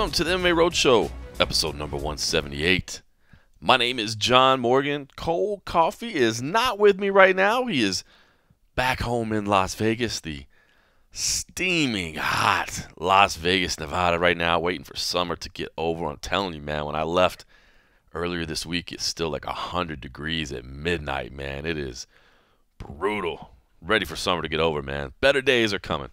Welcome to the MMA Roadshow, episode number 178. My name is John Morgan. Cold Coffee is not with me right now. He is back home in Las Vegas, the steaming hot Las Vegas, Nevada right now, waiting for summer to get over. I'm telling you, man, when I left earlier this week, it's still like 100 degrees at midnight, man. It is brutal. Ready for summer to get over, man. Better days are coming.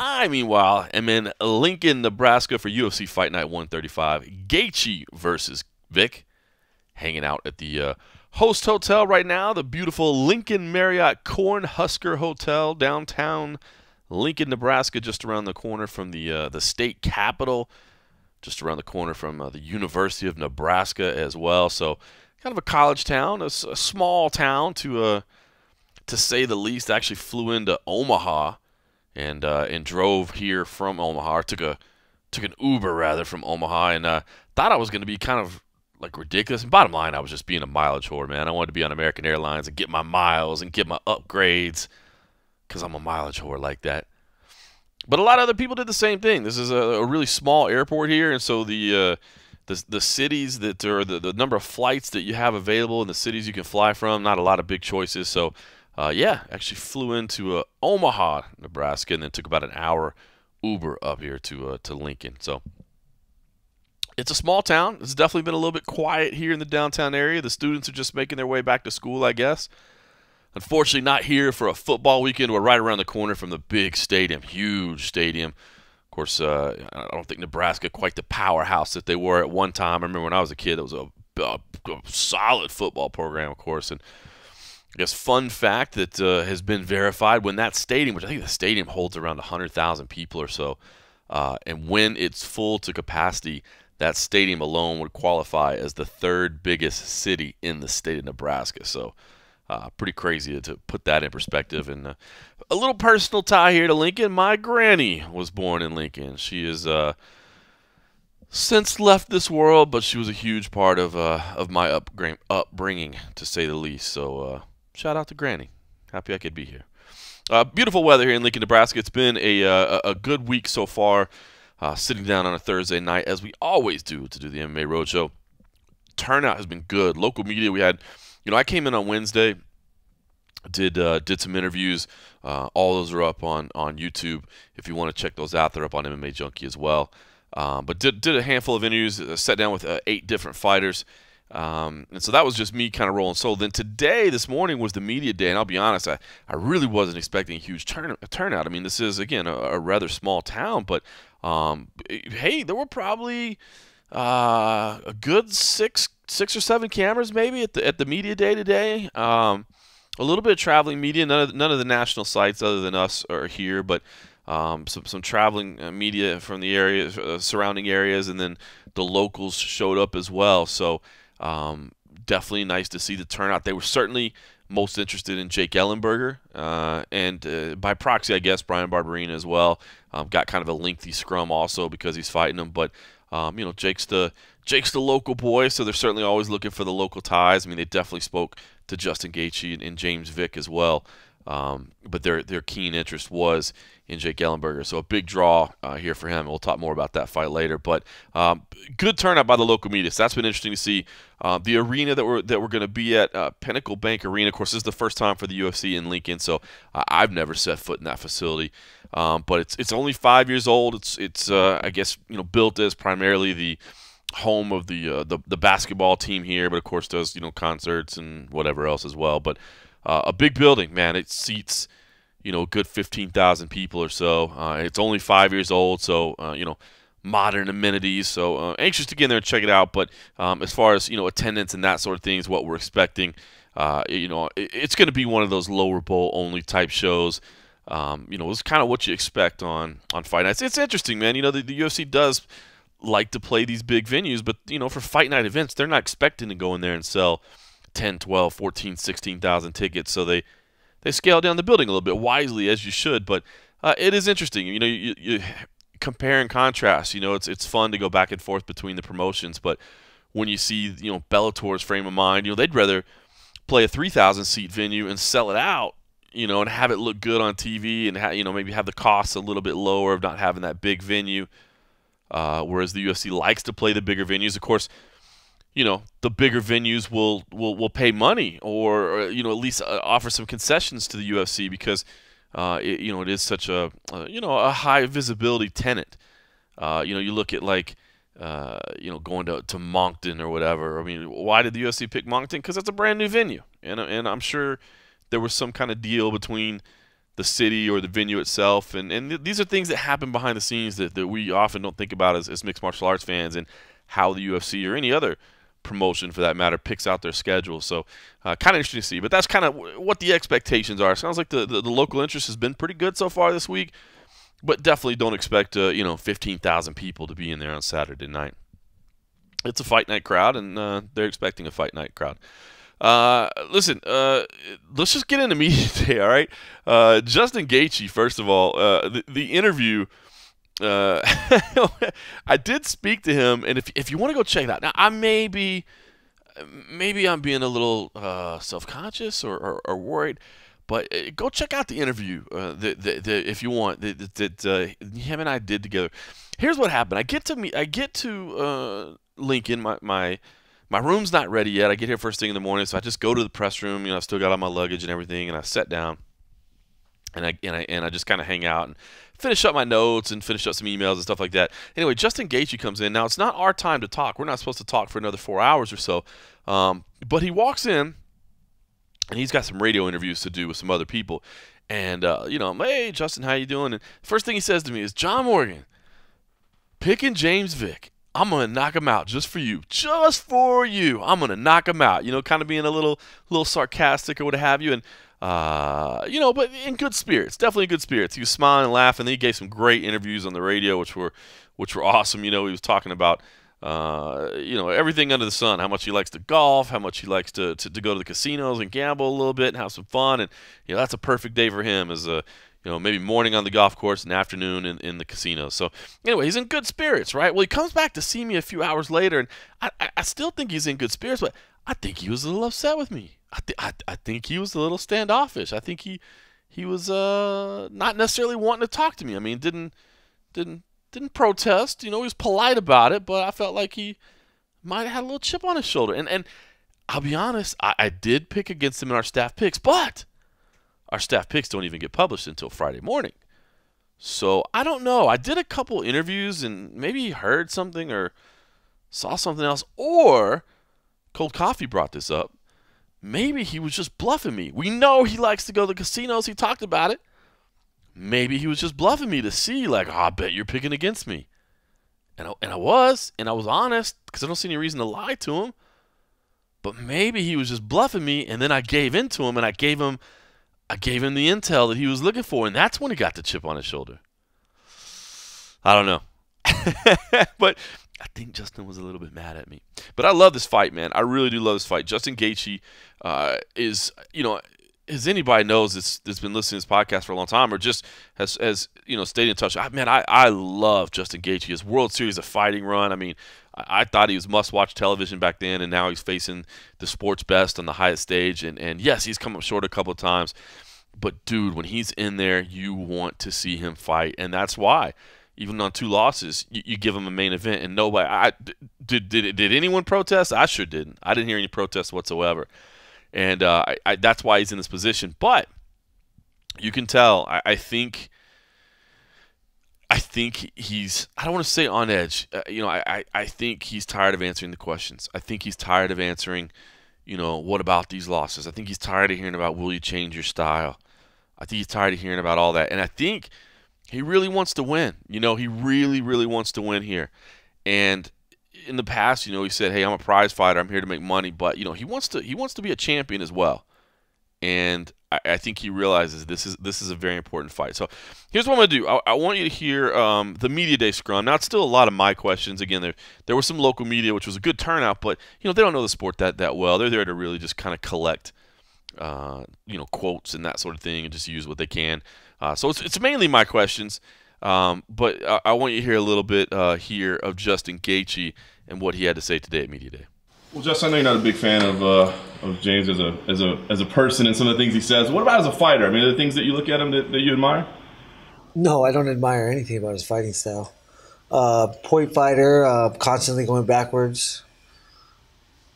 I, meanwhile, am in Lincoln, Nebraska for UFC Fight Night 135. Gaethje versus Vick. Hanging out at the host hotel right now, the beautiful Lincoln Marriott Cornhusker Hotel, downtown Lincoln, Nebraska, just around the corner from the state capitol, just around the corner from the University of Nebraska as well. So kind of a college town, a small town to say the least. I actually flew into Omaha and drove here from Omaha. Took an Uber rather from Omaha, and thought I was going to be kind of like ridiculous. And bottom line, I was just being a mileage whore, man. I wanted to be on American Airlines and get my miles and get my upgrades because I'm a mileage whore like that. But a lot of other people did the same thing. This is a really small airport here, and so the cities that are the number of flights that you have available and the cities you can fly from, not a lot of big choices. So yeah, actually flew into Omaha, Nebraska, and then took about an hour Uber up here to Lincoln. So it's a small town. It's definitely been a little bit quiet here in the downtown area. The students are just making their way back to school, I guess. Unfortunately, not here for a football weekend. We're right around the corner from the big stadium, huge stadium. Of course, I don't think Nebraska quite the powerhouse that they were at one time. I remember when I was a kid, it was a solid football program, of course, and I guess fun fact that has been verified, when that stadium, which I think the stadium holds around 100,000 people or so, and when it's full to capacity, that stadium alone would qualify as the third biggest city in the state of Nebraska. So pretty crazy to put that in perspective. And a little personal tie here to Lincoln. My granny was born in Lincoln. She is since left this world, but she was a huge part of my upbringing, to say the least. So shout out to Granny. Happy I could be here. Beautiful weather here in Lincoln, Nebraska. It's been a good week so far. Sitting down on a Thursday night, as we always do, to do the MMA Roadshow. Turnout has been good. Local media, we had, I came in on Wednesday, did some interviews. All those are up on YouTube. If you want to check those out, they're up on MMA Junkie as well. But did a handful of interviews, sat down with 8 different fighters. And so that was just me kind of rolling solo. Then today, this morning, was the media day, and I'll be honest, I really wasn't expecting a huge turnout. I mean, this is, again, a rather small town, but hey, there were probably a good six or seven cameras maybe at the media day today. A little bit of traveling media. None of the national sites other than us are here, but some traveling media from the area, surrounding areas, and then the locals showed up as well. So definitely nice to see the turnout. They were certainly most interested in Jake Ellenberger, and by proxy, I guess, Brian Barberina as well. Got kind of a lengthy scrum also because he's fighting him, but Jake's the local boy, so they're certainly always looking for the local ties. I mean, they definitely spoke to Justin Gaethje and James Vick as well, but their keen interest was in Jake Ellenberger, so a big draw here for him. We'll talk more about that fight later, but good turnout by the local media. So that's been interesting to see. The arena that we're going to be at, Pinnacle Bank Arena. Of course, this is the first time for the UFC in Lincoln, so I've never set foot in that facility. But it's only 5 years old. It's I guess built as primarily the home of the basketball team here, but of course does concerts and whatever else as well. But a big building, man. It seats a good 15,000 people or so. It's only 5 years old, so modern amenities. So anxious to get in there and check it out. But as far as attendance and that sort of thing is what we're expecting. It's going to be one of those lower bowl only type shows. It's kind of what you expect on fight nights. It's interesting, man. The UFC does like to play these big venues, but for fight night events, they're not expecting to go in there and sell 10, 12, 14, 16,000 tickets. So they scale down the building a little bit, wisely, as you should. But it is interesting. You compare and contrast. It's fun to go back and forth between the promotions. But when you see Bellator's frame of mind, they'd rather play a 3,000 seat venue and sell it out, and have it look good on TV, and maybe have the costs a little bit lower of not having that big venue. whereas the UFC likes to play the bigger venues. Of course, the bigger venues will pay money or at least offer some concessions to the UFC because it is such a high visibility tenant. You look at like going to Moncton or whatever. I mean, why did the UFC pick Moncton? Because it's a brand new venue, and I'm sure there was some kind of deal between the city or the venue itself, and these are things that happen behind the scenes that we often don't think about as mixed martial arts fans, and how the UFC or any other promotion for that matter picks out their schedule. So kind of interesting to see, but that's kind of what the expectations are. Sounds like the local interest has been pretty good so far this week, but definitely don't expect 15,000 people to be in there on Saturday night. It's a fight night crowd, and they're expecting a fight night crowd. Listen, let's just get into media today, all right? Justin Gaethje, first of all, the interview, I did speak to him, and if you want to go check that out, now I maybe I'm being a little self-conscious or worried, but go check out the interview if you want that him and I did together. Here's what happened. I get to Lincoln. My room's not ready yet. I get here first thing in the morning, so I just go to the press room. I still got all my luggage and everything, and I sat down, and I just kind of hang out and finish up my notes and finish up some emails and stuff like that. Anyway, Justin Gaethje comes in. Now, it's not our time to talk. We're not supposed to talk for another 4 hours or so, but he walks in, and he's got some radio interviews to do with some other people. And, I'm, hey, Justin, how you doing? And first thing he says to me is, John Morgan, picking James Vick. I'm going to knock him out just for you. Just for you. I'm going to knock him out. Kind of being a little sarcastic or what have you. And, but in good spirits. Definitely in good spirits. He was smiling and laughing. Then he gave some great interviews on the radio, which were awesome. He was talking about, everything under the sun. How much he likes to golf. How much he likes to go to the casinos and gamble a little bit and have some fun. And, that's a perfect day for him as a maybe morning on the golf course and afternoon in the casino. So anyway, he's in good spirits, right? Well, he comes back to see me a few hours later, and I still think he's in good spirits, but I think he was a little upset with me. I think he was a little standoffish. I think he was not necessarily wanting to talk to me. I mean, didn't protest. He was polite about it, but I felt like he might have had a little chip on his shoulder. And I'll be honest, I did pick against him in our staff picks, but our staff picks don't even get published until Friday morning. So I don't know. I did a couple interviews and maybe he heard something or saw something else. Or Cold Coffee brought this up. Maybe he was just bluffing me. We know he likes to go to the casinos. He talked about it. Maybe he was just bluffing me to see, like, I bet you're picking against me. And I was honest because I don't see any reason to lie to him. But maybe he was just bluffing me, and then I gave in to him, and I gave him the intel that he was looking for, and that's when he got the chip on his shoulder. I don't know. But I think Justin was a little bit mad at me. But I love this fight, man. I really do love this fight. Justin Gaethje is, as anybody knows that's been listening to this podcast for a long time or just has stayed in touch. I love Justin Gaethje. His World Series of Fighting run. I mean, I thought he was must-watch television back then, and now he's facing the sport's best on the highest stage. And yes, he's come up short a couple of times. But, dude, when he's in there, you want to see him fight. And that's why, even on 2 losses, you give him a main event. And nobody did anyone protest? I sure didn't. I didn't hear any protests whatsoever. And that's why he's in this position. But you can tell, I think he's, I don't want to say on edge. I think he's tired of answering the questions. I think he's tired of answering, what about these losses? I think he's tired of hearing about, will you change your style? I think he's tired of hearing about all that. And I think he really wants to win. He really, really wants to win here. And in the past, he said, hey, I'm a prize fighter. I'm here to make money. But, he wants to be a champion as well. And I think he realizes this is a very important fight. So here's what I'm going to do. I want you to hear the Media Day scrum. Now, it's still a lot of my questions. Again, there was some local media, which was a good turnout. But, they don't know the sport that well. They're there to really just kind of collect, quotes and that sort of thing and just use what they can. So it's mainly my questions. But I want you to hear a little bit here of Justin Gaethje and what he had to say today at Media Day. Well, Justin, I know you're not a big fan of James as a person and some of the things he says. What about as a fighter? I mean, are there things that you look at him that you admire? No, I don't admire anything about his fighting style. point fighter, constantly going backwards.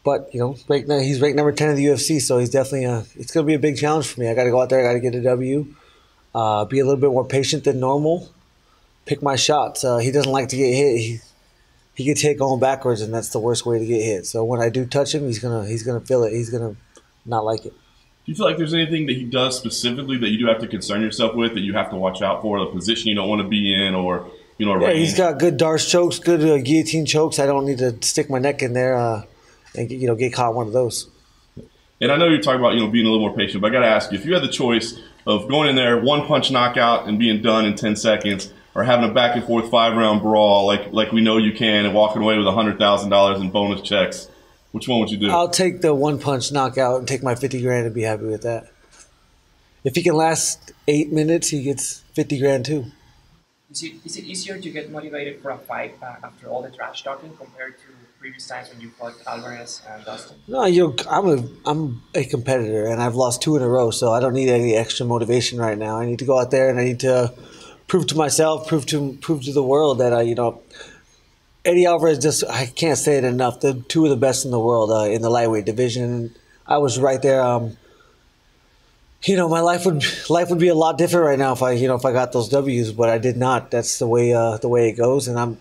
But right now he's ranked number 10 in the UFC, so he's definitely it's going to be a big challenge for me. I got to go out there, I got to get a W, be a little bit more patient than normal, pick my shots. He doesn't like to get hit. He gets hit going backwards, and that's the worst way to get hit. So when I do touch him, he's gonna feel it. He's gonna not like it. Do you feel like there's anything that he does specifically that you do have to concern yourself with, that you have to watch out for, the position you don't want to be in, or Yeah, he's got good Darce chokes, good guillotine chokes. I don't need to stick my neck in there and get caught one of those. And I know you're talking about being a little more patient, but I got to ask you, if you had the choice of going in there, one punch knockout and being done in 10 seconds, or having a back and forth 5-round brawl like we know you can, and walking away with $100,000 in bonus checks, which one would you do? I'll take the one punch knockout and take my 50 grand and be happy with that. If he can last 8 minutes, he gets 50 grand too. Is it easier to get motivated for a fight after all the trash talking compared to previous times when you fought Alvarez and Dustin? No, I'm a competitor, and I've lost 2 in a row, so I don't need any extra motivation right now. I need to go out there and I need to prove to myself, prove to the world that Eddie Alvarez, I can't say it enough. They're 2 of the best in the world in the lightweight division. I was right there. My life would be a lot different right now if I got those W's, but I did not. That's the way it goes, and I'm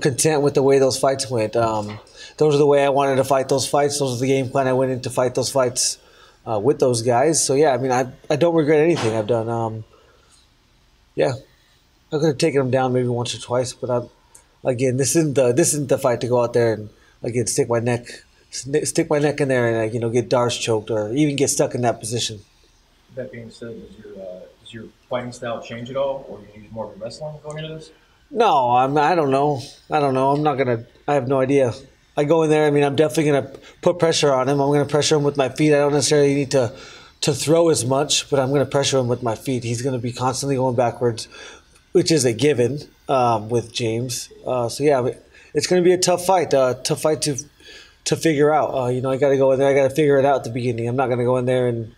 content with the way those fights went. Those are the way I wanted to fight those fights. Those are the game plan I went in to fight those fights with those guys. So yeah, I mean, I don't regret anything I've done. Yeah, I could have taken them down maybe once or twice, but again, this isn't the fight to go out there and again stick my neck in there and get Darce choked or even get stuck in that position. That being said, does your fighting style change at all, or do you use more of a wrestling going into this? No, I don't know. I have no idea. I go in there. I mean, I'm definitely gonna put pressure on him. I'm gonna pressure him with my feet. I don't necessarily need to throw as much, but I'm gonna pressure him with my feet. He's gonna be constantly going backwards, which is a given with James. So yeah, it's gonna be a tough fight. Tough fight to figure out. I got to go in there. I got to figure it out at the beginning. I'm not gonna go in there and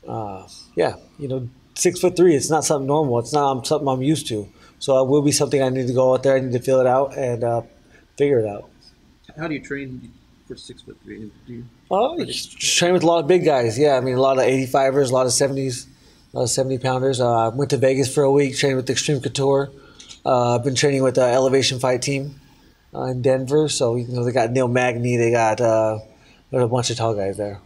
6'3". It's not something normal. It's not something I'm used to. So it will be something I need to go out there. I need to feel it out and figure it out. How do you train for 6'3"? Do you? Train with a lot of big guys. Yeah, I mean a lot of 85ers, a lot of 70s, a lot of 70-pounders. Went to Vegas for a week. Trained with Extreme Couture. I've been training with the Elevation Fight Team in Denver. So they got Neil Magny. They got a bunch of tall guys there.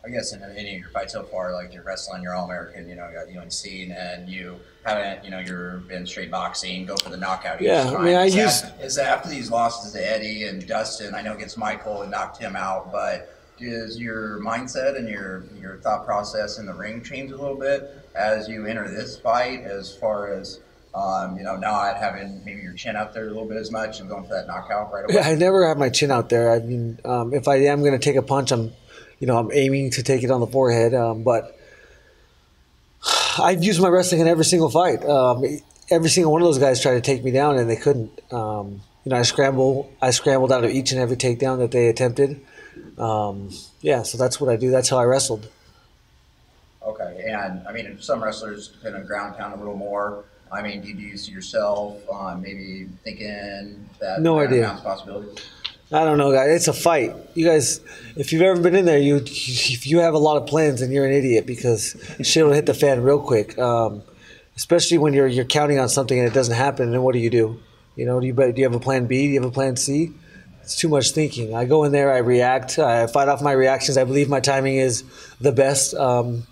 I guess in any of your fights so far, like you're wrestling, you're All-American, you got UNC, and you haven't, you're in straight boxing, go for the knockout each time. I mean, Is that after these losses to Eddie and Dustin, I know against Michael and knocked him out, but does your mindset and your thought process in the ring change a little bit as you enter this fight, as far as not having maybe your chin out there a little bit as much and going for that knockout right away? Yeah, I never have my chin out there. I mean, if I am going to take a punch, I'm aiming to take it on the forehead, but I've used my wrestling in every single fight. Every single one of those guys tried to take me down, and they couldn't. I scrambled out of each and every takedown that they attempted. So that's what I do. That's how I wrestled. Okay, and I mean, some wrestlers depend on ground pound a little more. I mean, do you see yourself maybe thinking that no idea. Pound's a possibility? I don't know, guys. It's a fight. You guys, if you've ever been in there, if you have a lot of plans, then you're an idiot because shit will hit the fan real quick. Especially when you're counting on something and it doesn't happen. Then what do? Do you have a plan B? Do you have a plan C? It's too much thinking. I go in there, I react, I fight off my reactions. I believe my timing is the best, and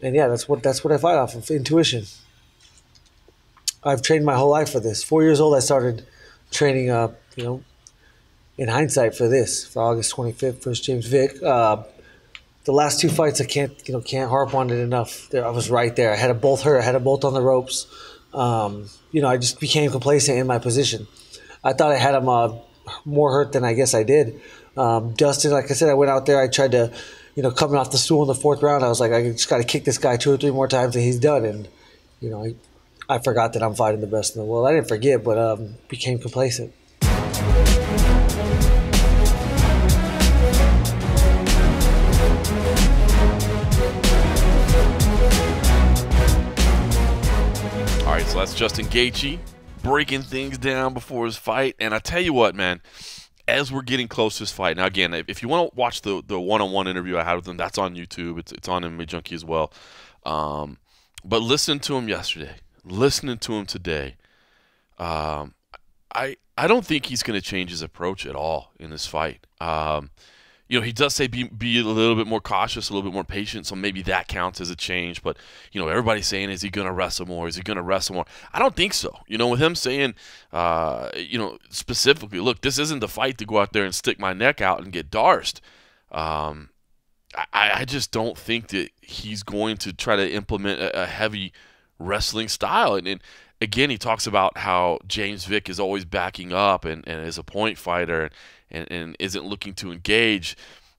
yeah, that's what I fight off of. Intuition. I've trained my whole life for this. 4 years old, I started training. In hindsight for August 25th versus James Vick. The last 2 fights I can't harp on it enough. I was right there. I had them both hurt. I had them both on the ropes. I just became complacent in my position. I thought I had him more hurt than I guess I did. Dustin, like I said, I went out there. I tried to, coming off the stool in the 4th round, I was like, I just got to kick this guy 2 or 3 more times and he's done. And, I forgot that I'm fighting the best in the world. I didn't forget, but became complacent. All right, so that's Justin Gaethje breaking things down before his fight. And I tell you what, man, as we're getting close to this fight, now again, if you want to watch the one-on-one interview I had with him, that's on YouTube. It's on MMA Junkie as well. But listening to him yesterday, listening to him today, I don't think he's going to change his approach at all in this fight. He does say be a little bit more cautious, a little bit more patient, so maybe that counts as a change. But, everybody's saying, is he going to wrestle more? Is he going to wrestle more? I don't think so. With him saying, specifically, look, this isn't the fight to go out there and stick my neck out and get darsed. I just don't think that he's going to try to implement a heavy wrestling style. And again, he talks about how James Vick is always backing up and is a point fighter and isn't looking to engage.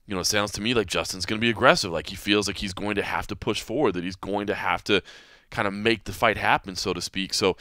It sounds to me like Justin's going to be aggressive. Like he feels like he's going to have to push forward, that he's going to have to kind of make the fight happen, so to speak. So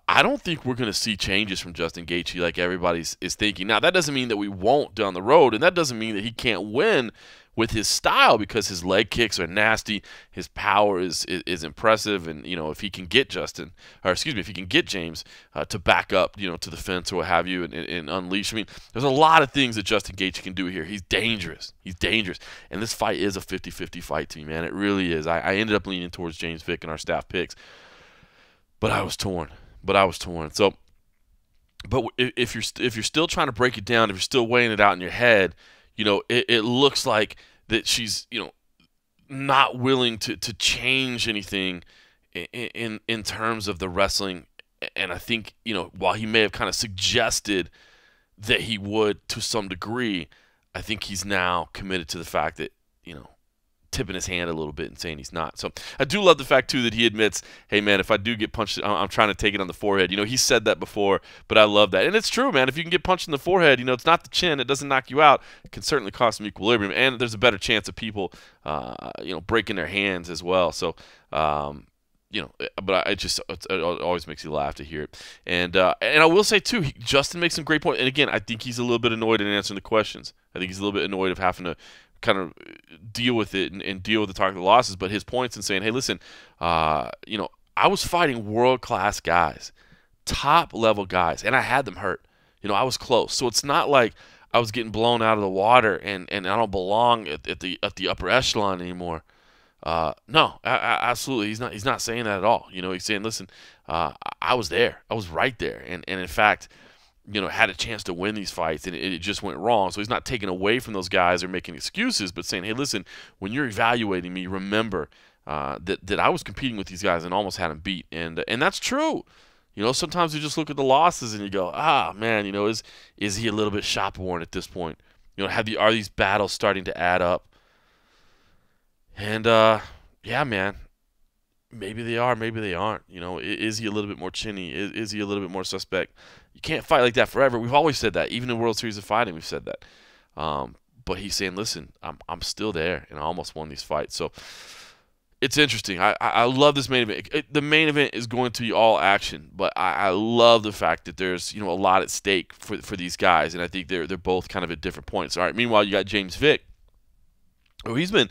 I don't think we're going to see changes from Justin Gaethje like everybody is thinking. Now, that doesn't mean that we won't down the road, and that doesn't mean that he can't win with his style, because his leg kicks are nasty, his power is impressive, and if he can get if he can get James to back up, to the fence or what have you, and unleash. I mean, there's a lot of things that Justin Gaethje can do here. He's dangerous. He's dangerous, and this fight is a 50-50 fight to me, man. It really is. I ended up leaning towards James Vick in our staff picks, but I was torn. So, but if you're still trying to break it down, if you're still weighing it out in your head, it looks like that she's, not willing to change anything in terms of the wrestling. And I think, while he may have kind of suggested that he would to some degree, I think he's now committed to the fact that, tipping his hand a little bit and saying he's not. So I do love the fact, too, that he admits, hey, man, if I do get punched, I'm trying to take it on the forehead. He said that before, but I love that. And it's true, man. If you can get punched in the forehead, it's not the chin. It doesn't knock you out. It can certainly cause some equilibrium. And there's a better chance of people, breaking their hands as well. So, but it always makes you laugh to hear it. And I will say, too, Justin makes some great points. And, again, I think he's a little bit annoyed in answering the questions. I think he's a little bit annoyed of having to kind of deal with it and deal with the talk of the losses, but his points in saying, hey, listen, I was fighting world-class guys, top-level guys, and I had them hurt. I was close. So it's not like I was getting blown out of the water and I don't belong at the upper echelon anymore. No, absolutely. He's not saying that at all. He's saying, listen, I was there. I was right there. And in fact, had a chance to win these fights, and it just went wrong. So he's not taking away from those guys or making excuses, but saying, hey, listen, when you're evaluating me, remember that I was competing with these guys and almost had them beat. And that's true. Sometimes you just look at the losses and you go, man, is he a little bit shop worn at this point? Are these battles starting to add up? And, yeah, man, maybe they are, maybe they aren't. Is he a little bit more chinny? Is he a little bit more suspect? You can't fight like that forever. We've always said that. Even in World Series of Fighting, we've said that. But he's saying, listen, I'm still there, and I almost won these fights. So it's interesting. I love this main event. The main event is going to be all action, but I love the fact that there's a lot at stake for these guys, and I think they're both kind of at different points. All right. Meanwhile, you got James Vick, who he's been,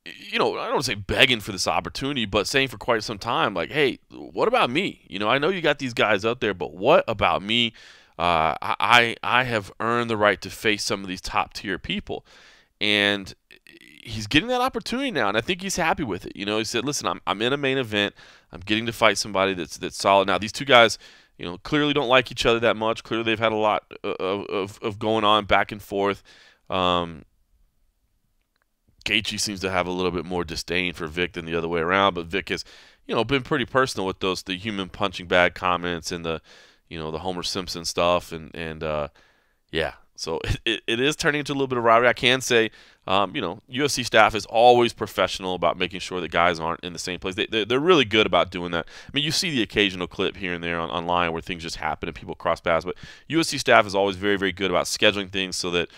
I don't want to say begging for this opportunity, but saying for quite some time, like, hey, what about me? I know you got these guys out there, but what about me? I have earned the right to face some of these top-tier people. And he's getting that opportunity now, and I think he's happy with it. He said, listen, I'm in a main event. I'm getting to fight somebody that's solid. Now, these two guys, clearly don't like each other that much. Clearly they've had a lot of going on back and forth. Gaethje seems to have a little bit more disdain for Vick than the other way around, but Vick has, been pretty personal with the human punching bag comments and the Homer Simpson stuff, and yeah, so it is turning into a little bit of rivalry. I can say, UFC staff is always professional about making sure that guys aren't in the same place. They're really good about doing that. I mean, you see the occasional clip here and there online where things just happen and people cross paths, but UFC staff is always very, very good about scheduling things so that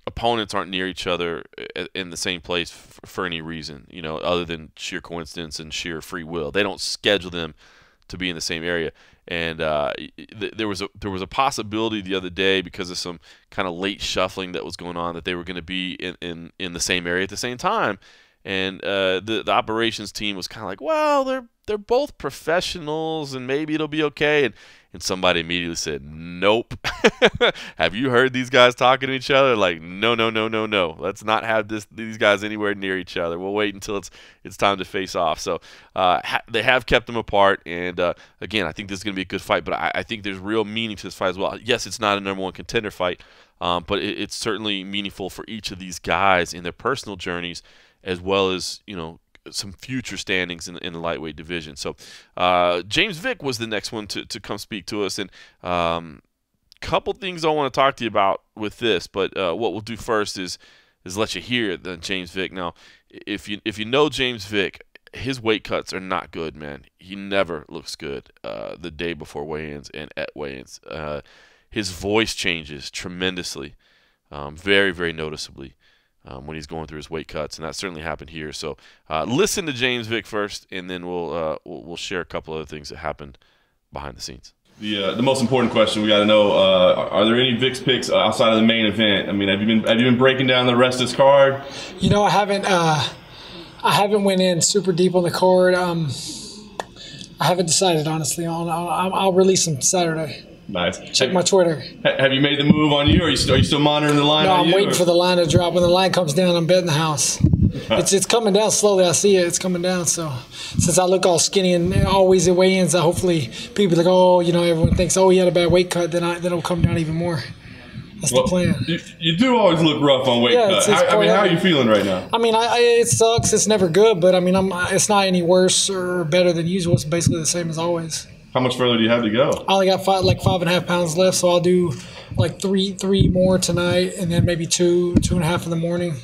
opponents aren't near each other in the same place for any reason, other than sheer coincidence and sheer free will. They don't schedule them to be in the same area. And there was a possibility the other day, because of some kind of late shuffling that was going on, that they were going to be in the same area at the same time. And the operations team was kind of like, well, they're both professionals, and maybe it'll be okay. and somebody immediately said, nope. Have you heard these guys talking to each other? Like, no, no, no, no, no. Let's not have these guys anywhere near each other. We'll wait until it's time to face off. So they have kept them apart, and again, I think this is going to be a good fight, but I think there's real meaning to this fight as well. Yes, it's not a #1 contender fight, but it's certainly meaningful for each of these guys in their personal journeys, as well as, you know, some future standings in the lightweight division. So James Vick was the next one to come speak to us, and couple things I want to talk to you about with this, but what we'll do first is let you hear the James Vick. Now, if you know James Vick, his weight cuts are not good, man. He never looks good the day before weigh-ins and at weigh-ins. His voice changes tremendously, very, very noticeably, when he's going through his weight cuts, and that certainly happened here. So listen to James Vick first, and then we'll share a couple other things that happened behind the scenes. The most important question we got to know: are there any Vick's picks outside of the main event? I mean, have you been breaking down the rest of this card? You know, I haven't went in super deep on the card. I haven't decided, honestly. I'll release them Saturday. Nice. Check my Twitter. Have you made the move on you? Or are you still monitoring the line? No, on I'm you, waiting for the line to drop. When the line comes down, I'm betting the house. It's coming down slowly. I see it. It's coming down. So since I look all skinny and always at weigh-ins, hopefully people like, oh, you know, everyone thinks, oh, he had a bad weight cut. Then it'll come down even more. That's the plan. You do always look rough on weight cut. How are you feeling right now? I mean, it sucks. It's never good, but I mean, it's not any worse or better than usual. It's basically the same as always. How much further do you have to go? I only got 5.5 pounds left, so I'll do like three more tonight, and then maybe 2.5 in the morning.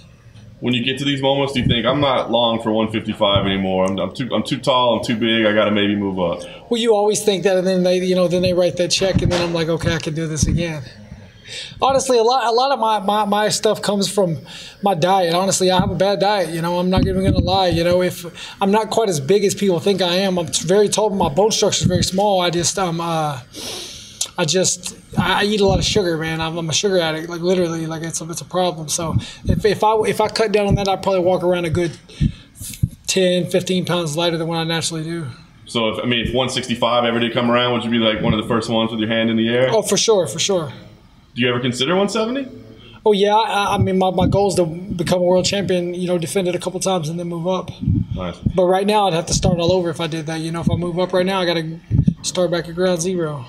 When you get to these moments, do you think, I'm not long for 155 anymore? I'm too tall. I'm too big. I got to maybe move up. Well, you always think that, and then they write that check, and then I'm like, okay, I can do this again. Honestly, a lot of my stuff comes from my diet. Honestly, I have a bad diet. You know, I'm not even going to lie. You know, if I'm not quite as big as people think I am, I'm very tall. My bone structure is very small. I eat a lot of sugar, man. I'm a sugar addict, like literally, like it's a problem. So if I cut down on that, I'd probably walk around a good 10, 15 pounds lighter than what I naturally do. So if 165 ever did come around, would you be like one of the first ones with your hand in the air? Oh, for sure, for sure. Do you ever consider 170? Oh yeah, I mean my goal is to become a world champion. You know, defend it a couple times and then move up. Nice. But right now I'd have to start all over if I did that. You know, if I move up right now, I got to start back at ground zero.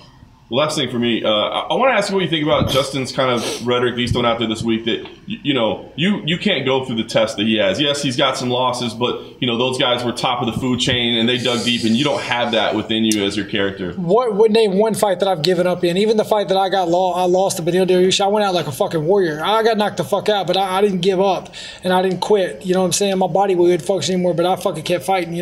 Last thing for me, I want to ask you what you think about Justin's kind of rhetoric he's thrown out there this week that, you can't go through the test that he has. Yes, he's got some losses, but, those guys were top of the food chain and they dug deep, and you don't have that within you as your character. What would name one fight that I've given up in? Even the fight that I lost to Benil Dariush, I went out like a fucking warrior. I got knocked the fuck out, but I didn't give up and I didn't quit. You know what I'm saying? My body would function anymore, but I fucking kept fighting,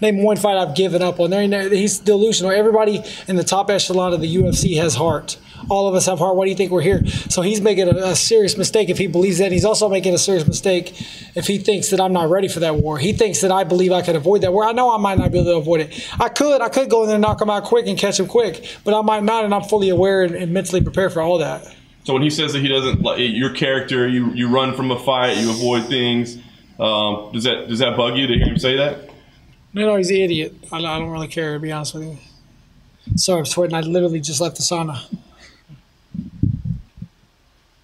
Name one fight I've given up on. He's delusional. Everybody in the top echelon of the UFC has heart. All of us have heart. Why do you think we're here? So he's making a serious mistake if he believes that. He's also making a serious mistake if he thinks that I'm not ready for that war. He thinks that I believe I can avoid that war. I know I might not be able to avoid it. I could go in there and knock him out quick and catch him quick, but I might not, and I'm fully aware and mentally prepared for all that. So when he says that he doesn't like your character, you run from a fight, you avoid things, does that bug you to hear him say that? No, he's an idiot. I don't really care, to be honest with you. Sorry, I'm sweating. I literally just left the sauna.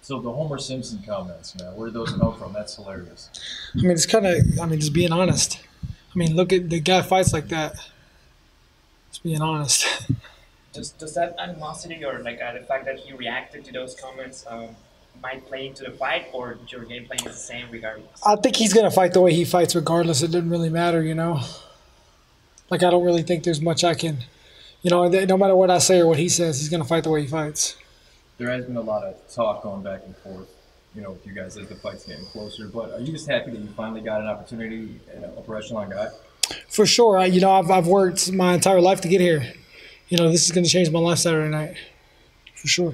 So the Homer Simpson comments, man, where do those come from? That's hilarious. I mean, it's just being honest. I mean, look at the guy fights like that. Just being honest. Does that animosity or the fact that he reacted to those comments might play into the fight, or your game plan is the same regardless? I think he's going to fight the way he fights regardless. It doesn't really matter, Like, I don't really think there's much I can, no matter what I say or what he says, he's going to fight the way he fights. There has been a lot of talk going back and forth, with you guys as the fight's getting closer. But are you just happy that you finally got an opportunity at an upper echelon guy? For sure. I've worked my entire life to get here. This is going to change my life Saturday night, for sure.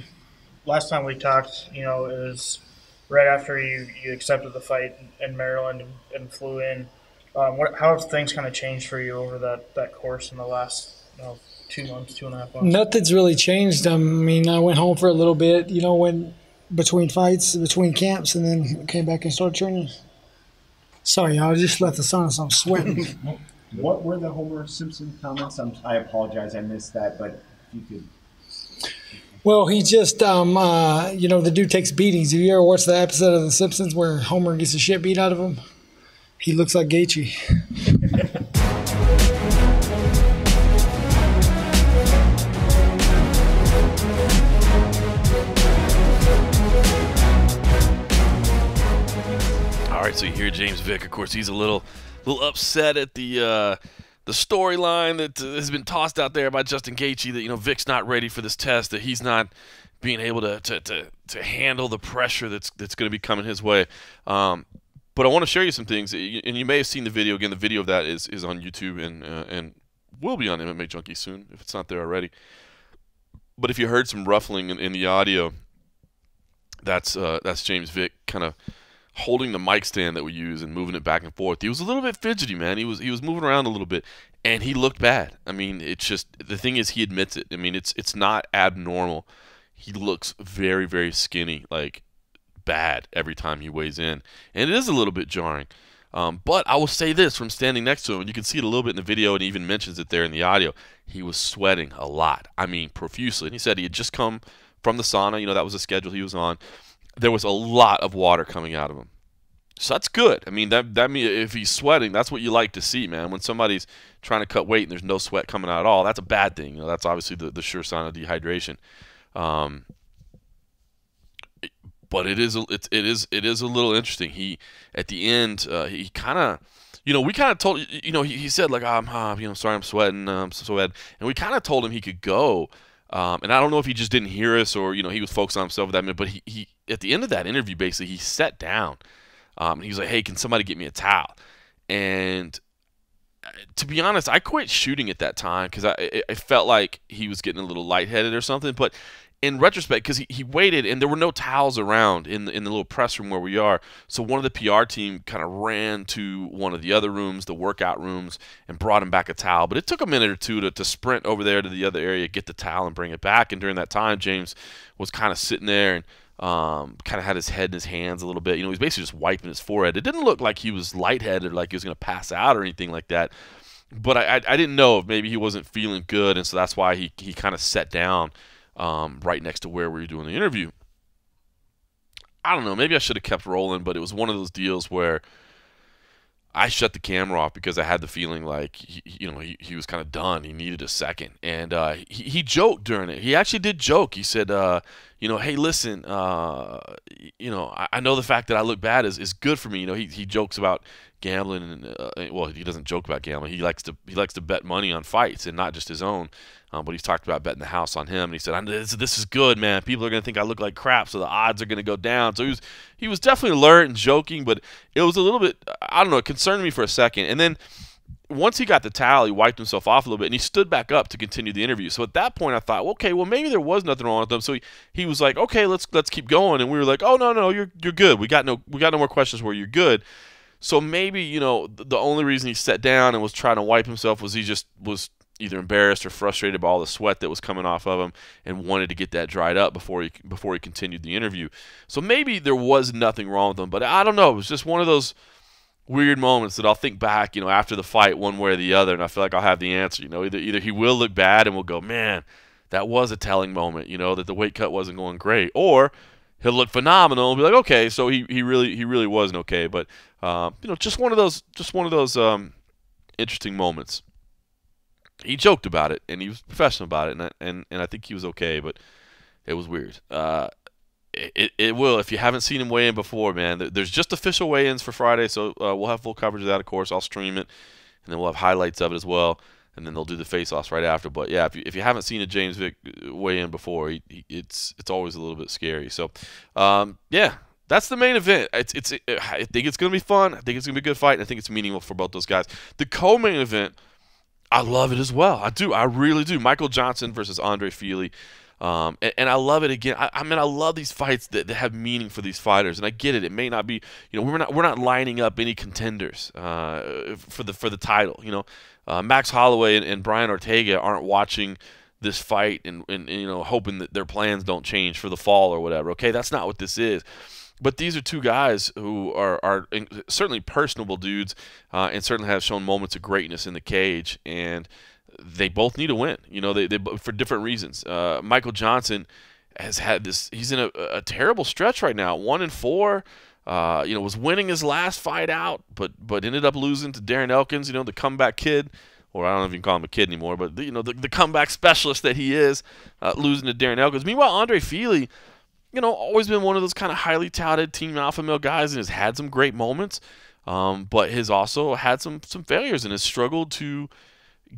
Last time we talked, it was right after you accepted the fight in Maryland and flew in. How have things kind of changed for you over that course in the last 2 months, 2.5 months? Nothing's really changed. I mean, I went home for a little bit, when between fights, between camps, and then came back and started training. Sorry, y'all, I just left the sauna, so I'm sweating. What were the Homer Simpson comments? I apologize, I missed that, but if you could Well, he just, the dude takes beatings. Have you ever watched the episode of The Simpsons where Homer gets the shit beat out of him? He looks like Gaethje. All right, so you hear James Vick. Of course, he's a little upset at the storyline that has been tossed out there by Justin Gaethje that Vick's not ready for this test, that he's not being able to handle the pressure that's going to be coming his way. But I want to share you some things, and you may have seen the video. Again, the video of that is on YouTube and will be on MMA Junkie soon if it's not there already. But if you heard some ruffling in the audio, that's James Vick kind of holding the mic stand that we use and moving it back and forth. He was a little bit fidgety, man. He was moving around a little bit, and he looked bad. I mean, it's just, the thing is, he admits it. I mean, it's not abnormal. He looks very, very skinny, like bad every time he weighs in, and it is a little bit jarring. But I will say this, from standing next to him, and you can see it a little bit in the video, and he even mentions it there in the audio, he was sweating a lot. I mean, profusely. And he said he had just come from the sauna. That was the schedule he was on. There was a lot of water coming out of him. So that's good. I mean, that means if he's sweating, that's what you like to see, man. When somebody's trying to cut weight and there's no sweat coming out at all, that's a bad thing. That's obviously the sure sign of dehydration. But it is a little interesting. He, at the end, he kind of, we kind of told, he said like, I'm sorry, I'm sweating, I'm sweating, and we kind of told him he could go. And I don't know if he just didn't hear us or, he was focused on himself at that minute, but he at the end of that interview, basically, he sat down. And he was like, hey, can somebody get me a towel? And to be honest, I quit shooting at that time because I felt like he was getting a little lightheaded or something. But in retrospect, because he waited and there were no towels around in the little press room where we are. So one of the PR team kind of ran to one of the other rooms, the workout rooms, and brought him back a towel. But it took a minute or two to sprint over there to the other area, get the towel, and bring it back. And during that time, James was kind of sitting there and kind of had his head in his hands a little bit. He was basically just wiping his forehead. It didn't look like he was lightheaded, like he was going to pass out or anything like that. But I didn't know if maybe he wasn't feeling good, and so that's why he kind of sat down right next to where we were doing the interview. I don't know. Maybe I should have kept rolling, but it was one of those deals where I shut the camera off because I had the feeling like he was kind of done. He needed a second, and he joked during it. He actually did joke. He said, hey, listen, I know the fact that I look bad is good for me. He jokes about gambling, and well, he doesn't joke about gambling. He likes to bet money on fights and not just his own. But he's talked about betting the house on him, and he said, this is good, man. People are going to think I look like crap, so the odds are going to go down. So he was definitely alert and joking, but it was a little bit, I don't know, it concerned me for a second. And then once he got the towel, he wiped himself off a little bit, and he stood back up to continue the interview. So at that point, I thought, okay, well, maybe there was nothing wrong with him. So he was like, okay, let's keep going. And we were like, oh, no, you're good. We got no more questions where you're good. So maybe, the only reason he sat down and was trying to wipe himself was he just was either embarrassed or frustrated by all the sweat that was coming off of him and wanted to get that dried up before he continued the interview. So maybe there was nothing wrong with him, but I don't know. It was just one of those weird moments that I'll think back, after the fight one way or the other, and I feel like I'll have the answer. Either he will look bad and we'll go, man, that was a telling moment, that the weight cut wasn't going great, or he'll look phenomenal and be like, okay, so he really wasn't okay. But just one of those interesting moments. He joked about it, and he was professional about it, and I think he was okay, but it was weird. It will, if you haven't seen him weigh in before, man, there's just official weigh-ins for Friday, so we'll have full coverage of that, of course. I'll stream it, and then we'll have highlights of it as well, and then they'll do the face-offs right after. But, yeah, if you haven't seen a James Vick weigh in before, it's always a little bit scary. So, yeah. That's the main event. I think it's going to be fun. I think it's going to be a good fight, and I think it's meaningful for both those guys. The co-main event, I love it as well. I do. I really do. Michael Johnson versus Andre Fili. And I love it again. I mean, I love these fights that have meaning for these fighters. And I get it. It may not be, we're not lining up any contenders for the title. Max Holloway and Brian Ortega aren't watching this fight and hoping that their plans don't change for the fall or whatever. Okay, that's not what this is. But these are two guys who are certainly personable dudes and certainly have shown moments of greatness in the cage, and they both need a win. They for different reasons. Michael Johnson, has had this. He's in a terrible stretch right now. 1-4. Was winning his last fight out, but ended up losing to Darren Elkins. The comeback kid, or I don't know if you can call him a kid anymore, but the comeback specialist that he is, losing to Darren Elkins. Meanwhile, Andre Fili, always been one of those kind of highly touted team alpha male guys, and has had some great moments, but has also had some failures and has struggled to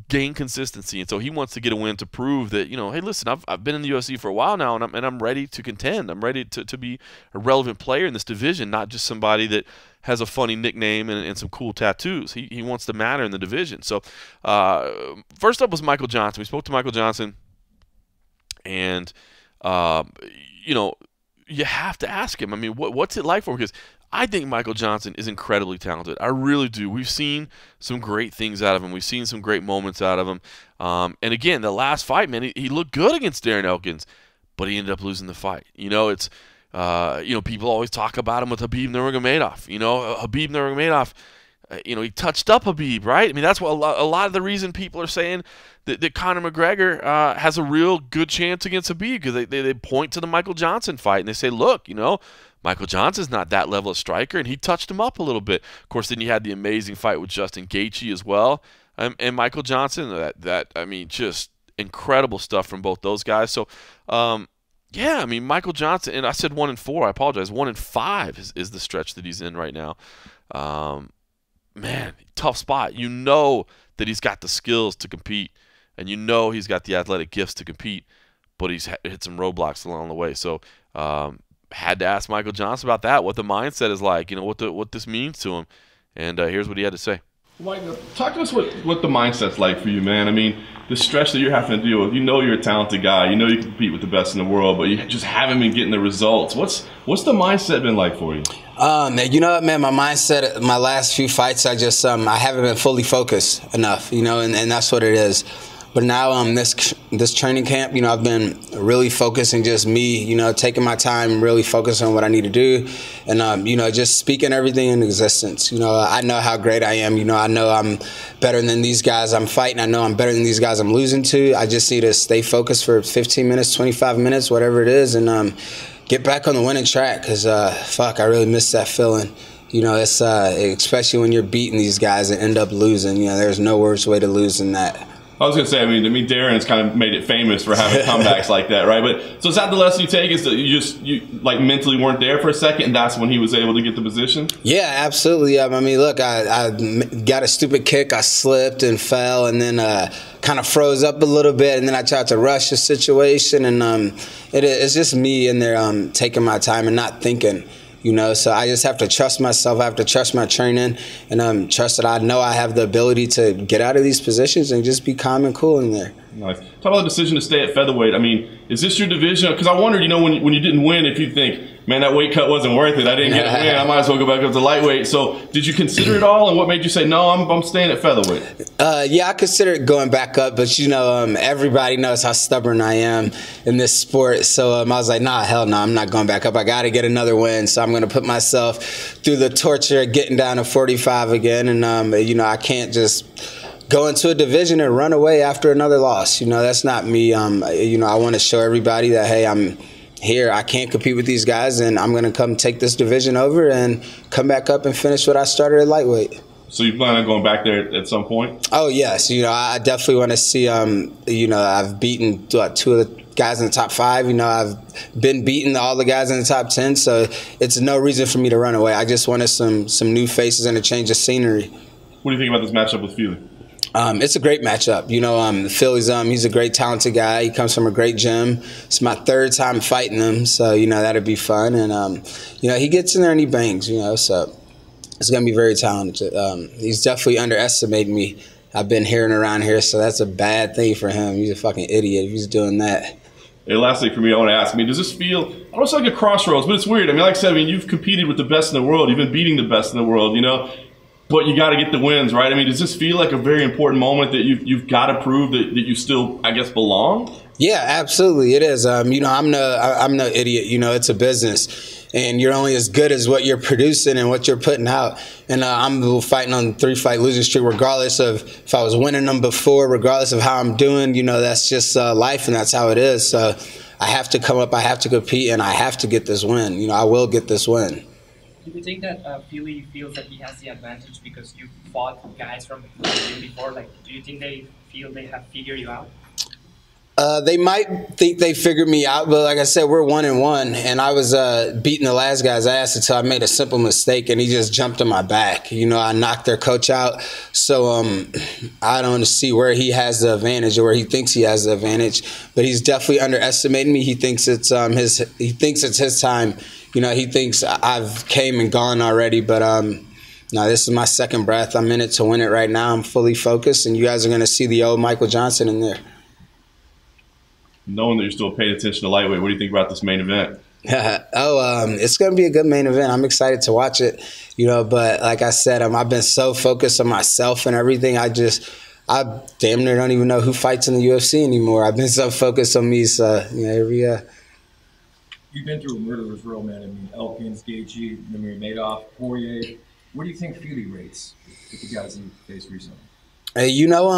gain consistency. And so he wants to get a win to prove that, hey, listen, I've been in the UFC for a while now, and I'm ready to contend. I'm ready to be a relevant player in this division, not just somebody that has a funny nickname and some cool tattoos. He wants to matter in the division. So first up was Michael Johnson. We spoke to Michael Johnson, and you have to ask him. I mean, what's it like for him? Because I think Michael Johnson is incredibly talented. I really do. We've seen some great things out of him. We've seen some great moments out of him. And again, the last fight, man, he looked good against Darren Elkins, but he ended up losing the fight. It's people always talk about him with Khabib Nurmagomedov. Khabib Nurmagomedov, he touched up Khabib, right? I mean, that's what a lot of the reason people are saying that Conor McGregor has a real good chance against Khabib, because they point to the Michael Johnson fight and they say, look, Michael Johnson's not that level of striker, and he touched him up a little bit. Of course, then you had the amazing fight with Justin Gaethje as well, and Michael Johnson. I mean, just incredible stuff from both those guys. So, yeah, I mean, Michael Johnson, and I said 1-4. I apologize. 1-5 is the stretch that he's in right now. Man, tough spot. That he's got the skills to compete, and he's got the athletic gifts to compete, but he's hit some roadblocks along the way. So, had to ask Michael Johnson about that, what the mindset is like, what this means to him. And here's what he had to say. Mike, talk to us what the mindset's like for you, man. I mean, the stress that you're having to deal with. You're a talented guy. You can compete with the best in the world, but you just haven't been getting the results. What's the mindset been like for you? Man, my mindset, my last few fights, I haven't been fully focused enough, and that's what it is. But now this training camp, I've been really focusing just me, taking my time, really focusing on what I need to do, and just speaking everything in existence. I know how great I am. I know I'm better than these guys I'm fighting. I know I'm better than these guys I'm losing to. I just need to stay focused for 15 minutes, 25 minutes, whatever it is, and get back on the winning track. Because I really miss that feeling. It's especially when you're beating these guys and end up losing. There's no worse way to lose than that. I was going to say, I mean, Darren's kind of made it famous for having comebacks like that, right? But so is that the lesson you take, is that you mentally weren't there for a second, and that's when he was able to get the position? Yeah, absolutely. I mean, look, I got a stupid kick, I slipped and fell, and then kind of froze up a little bit, and then I tried to rush the situation, and it's just me in there taking my time and not thinking. So I just have to trust myself. I have to trust my training, and trust that I know I have the ability to get out of these positions and just be calm and cool in there. Nice. Talk about the decision to stay at featherweight. I mean, is this your division? Because I wondered, when you didn't win, if you think, man, that weight cut wasn't worth it. I didn't get a win. I might as well go back up to lightweight. So did you consider it all, and what made you say, no, I'm staying at featherweight? Yeah, I considered going back up, but everybody knows how stubborn I am in this sport. So I was like, nah, hell no, I'm not going back up. I got to get another win. So I'm going to put myself through the torture of getting down to 45 again. And, I can't just go into a division and run away after another loss. That's not me. I want to show everybody that, hey, I'm here. I can't compete with these guys, and I'm going to come take this division over and come back up and finish what I started at lightweight. So you plan on going back there at some point? Oh, yes. I definitely want to see, I've beaten two of the guys in the top 5. I've been beating all the guys in the top 10, so it's no reason for me to run away. I just wanted some new faces and a change of scenery. What do you think about this matchup with Fili? It's a great matchup. Fili's he's a great, talented guy. He comes from a great gym. It's my 3rd time fighting him, so that'd be fun. And he gets in there and he bangs. So it's gonna be very talented. He's definitely underestimating me. I've been hearing around here, so that's a bad thing for him. He's a fucking idiot if he's doing that. Hey, last thing for me, I want to ask, does this feel, I don't know, it's like a crossroads, but it's weird. Like I said, you've competed with the best in the world. You've been beating the best in the world, but you got to get the wins, right? Does this feel like a very important moment that you've got to prove that you still, I guess, belong? Yeah, absolutely, it is. I'm no idiot. It's a business, and you're only as good as what you're producing and what you're putting out. And I'm fighting on 3-fight losing streak, regardless of if I was winning them before, regardless of how I'm doing. That's just life, and that's how it is. So I have to come up, I have to compete, and I have to get this win. You know, I will get this win. Do you think that Fili feels that he has the advantage because you fought guys from him before? Like, do you think they feel they have figured you out? They might think they figured me out, but like I said, we're 1-1, and I was beating the last guy's ass until I made a simple mistake, and he just jumped on my back. You know, I knocked their coach out, so I don't see where he has the advantage or where he thinks he has the advantage. But he's definitely underestimating me. He thinks it's his time. You know, he thinks I've came and gone already, but no, this is my second breath. I'm in it to win it right now. I'm fully focused, and you guys are going to see the old Michael Johnson in there. Knowing that you're still paying attention to lightweight, what do you think about this main event? It's going to be a good main event. I'm excited to watch it, you know, but like I said, I've been so focused on myself and everything. I damn near don't even know who fights in the UFC anymore. I've been so focused on me, so, you know, You've been through a murderer's row, man. I mean, Elkins, Gaethje, Madoff, Poirier. What do you think Fili rates with the guys you faced recently? Hey, you know,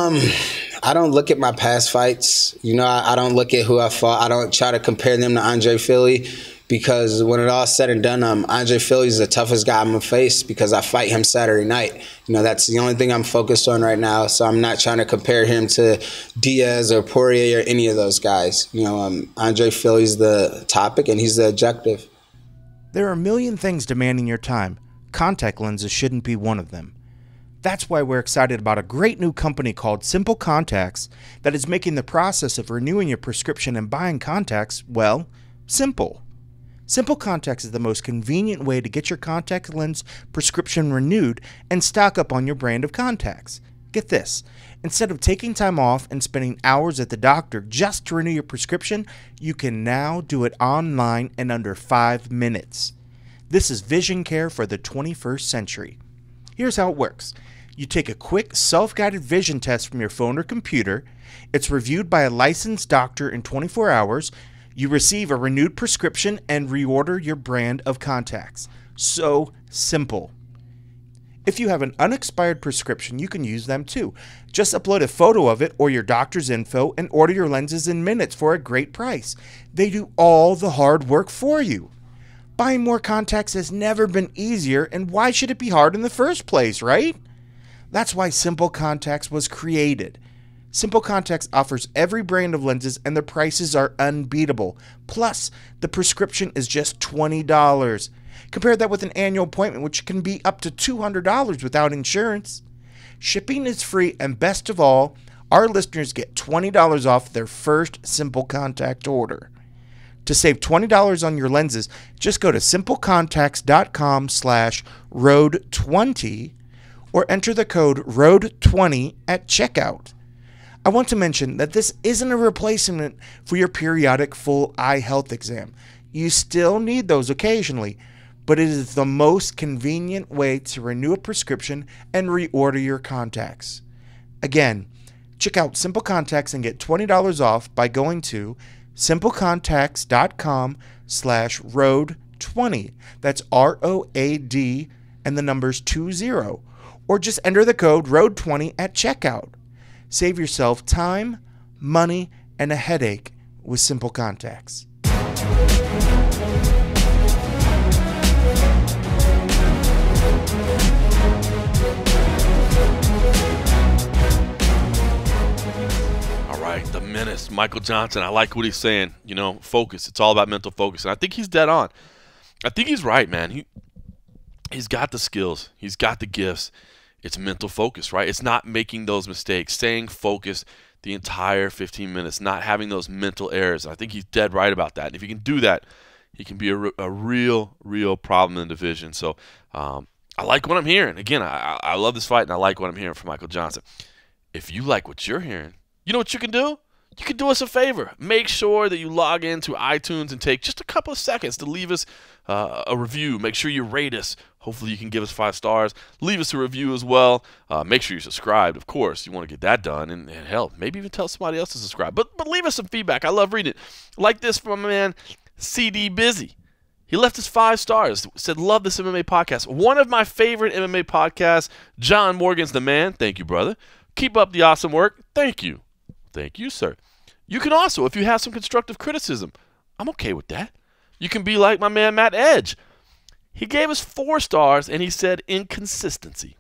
I don't look at my past fights. You know, I don't look at who I fought. I don't try to compare them to Andre Fili because when it all said and done, Andre Fili is the toughest guy I'm going to face because I fight him Saturday night. You know, that's the only thing I'm focused on right now, so I'm not trying to compare him to Diaz or Poirier or any of those guys. You know, Andre Fili's the topic and he's the objective. There are a million things demanding your time. Contact lenses shouldn't be one of them. That's why we're excited about a great new company called Simple Contacts that is making the process of renewing your prescription and buying contacts, well, simple. Simple Contacts is the most convenient way to get your contact lens prescription renewed and stock up on your brand of contacts. Get this, instead of taking time off and spending hours at the doctor just to renew your prescription, you can now do it online in under 5 minutes. This is vision care for the 21st century. Here's how it works. You take a quick self-guided vision test from your phone or computer. It's reviewed by a licensed doctor in 24 hours. You receive a renewed prescription and reorder your brand of contacts. So simple. If you have an unexpired prescription, you can use them too. Just upload a photo of it or your doctor's info and order your lenses in minutes for a great price. They do all the hard work for you. Buying more contacts has never been easier, and why should it be hard in the first place, right? That's why Simple Contacts was created. Simple Contacts offers every brand of lenses, and the prices are unbeatable. Plus, the prescription is just $20. Compare that with an annual appointment, which can be up to $200 without insurance. Shipping is free, and best of all, our listeners get $20 off their first Simple Contact order. To save $20 on your lenses, just go to simplecontacts.com/road20 or enter the code ROAD20 at checkout. I want to mention that this isn't a replacement for your periodic full eye health exam. You still need those occasionally, but it is the most convenient way to renew a prescription and reorder your contacts. Again, check out Simple Contacts and get $20 off by going to simplecontacts.com/road20. That's ROAD and the numbers 20. Or just enter the code ROAD20 at checkout. Save yourself time, money, and a headache with Simple Contacts. All right, the menace, Michael Johnson. I like what he's saying. You know, focus. It's all about mental focus. And I think he's dead on. I think he's right, man. He's got the skills. He's got the gifts. It's mental focus, right? It's not making those mistakes, staying focused the entire 15 minutes, not having those mental errors. I think he's dead right about that. And if he can do that, he can be a real problem in the division. So I like what I'm hearing. Again, I love this fight, and I like what I'm hearing from Michael Johnson. If you like what you're hearing, you know what you can do? You can do us a favor. Make sure that you log into iTunes and take just a couple of seconds to leave us a review. Make sure you rate us. Hopefully you can give us 5 stars. Leave us a review as well. Make sure you're subscribed, of course. You want to get that done. And hell, maybe even tell somebody else to subscribe. But leave us some feedback. I love reading it. Like this from my man, CD Busy. He left us 5 stars. Said, love this MMA podcast. One of my favorite MMA podcasts. John Morgan's the man. Thank you, brother. Keep up the awesome work. Thank you. Thank you, sir. You can also, if you have some constructive criticism, I'm okay with that. You can be like my man Matt Edge. He gave us 4 stars, and he said inconsistency.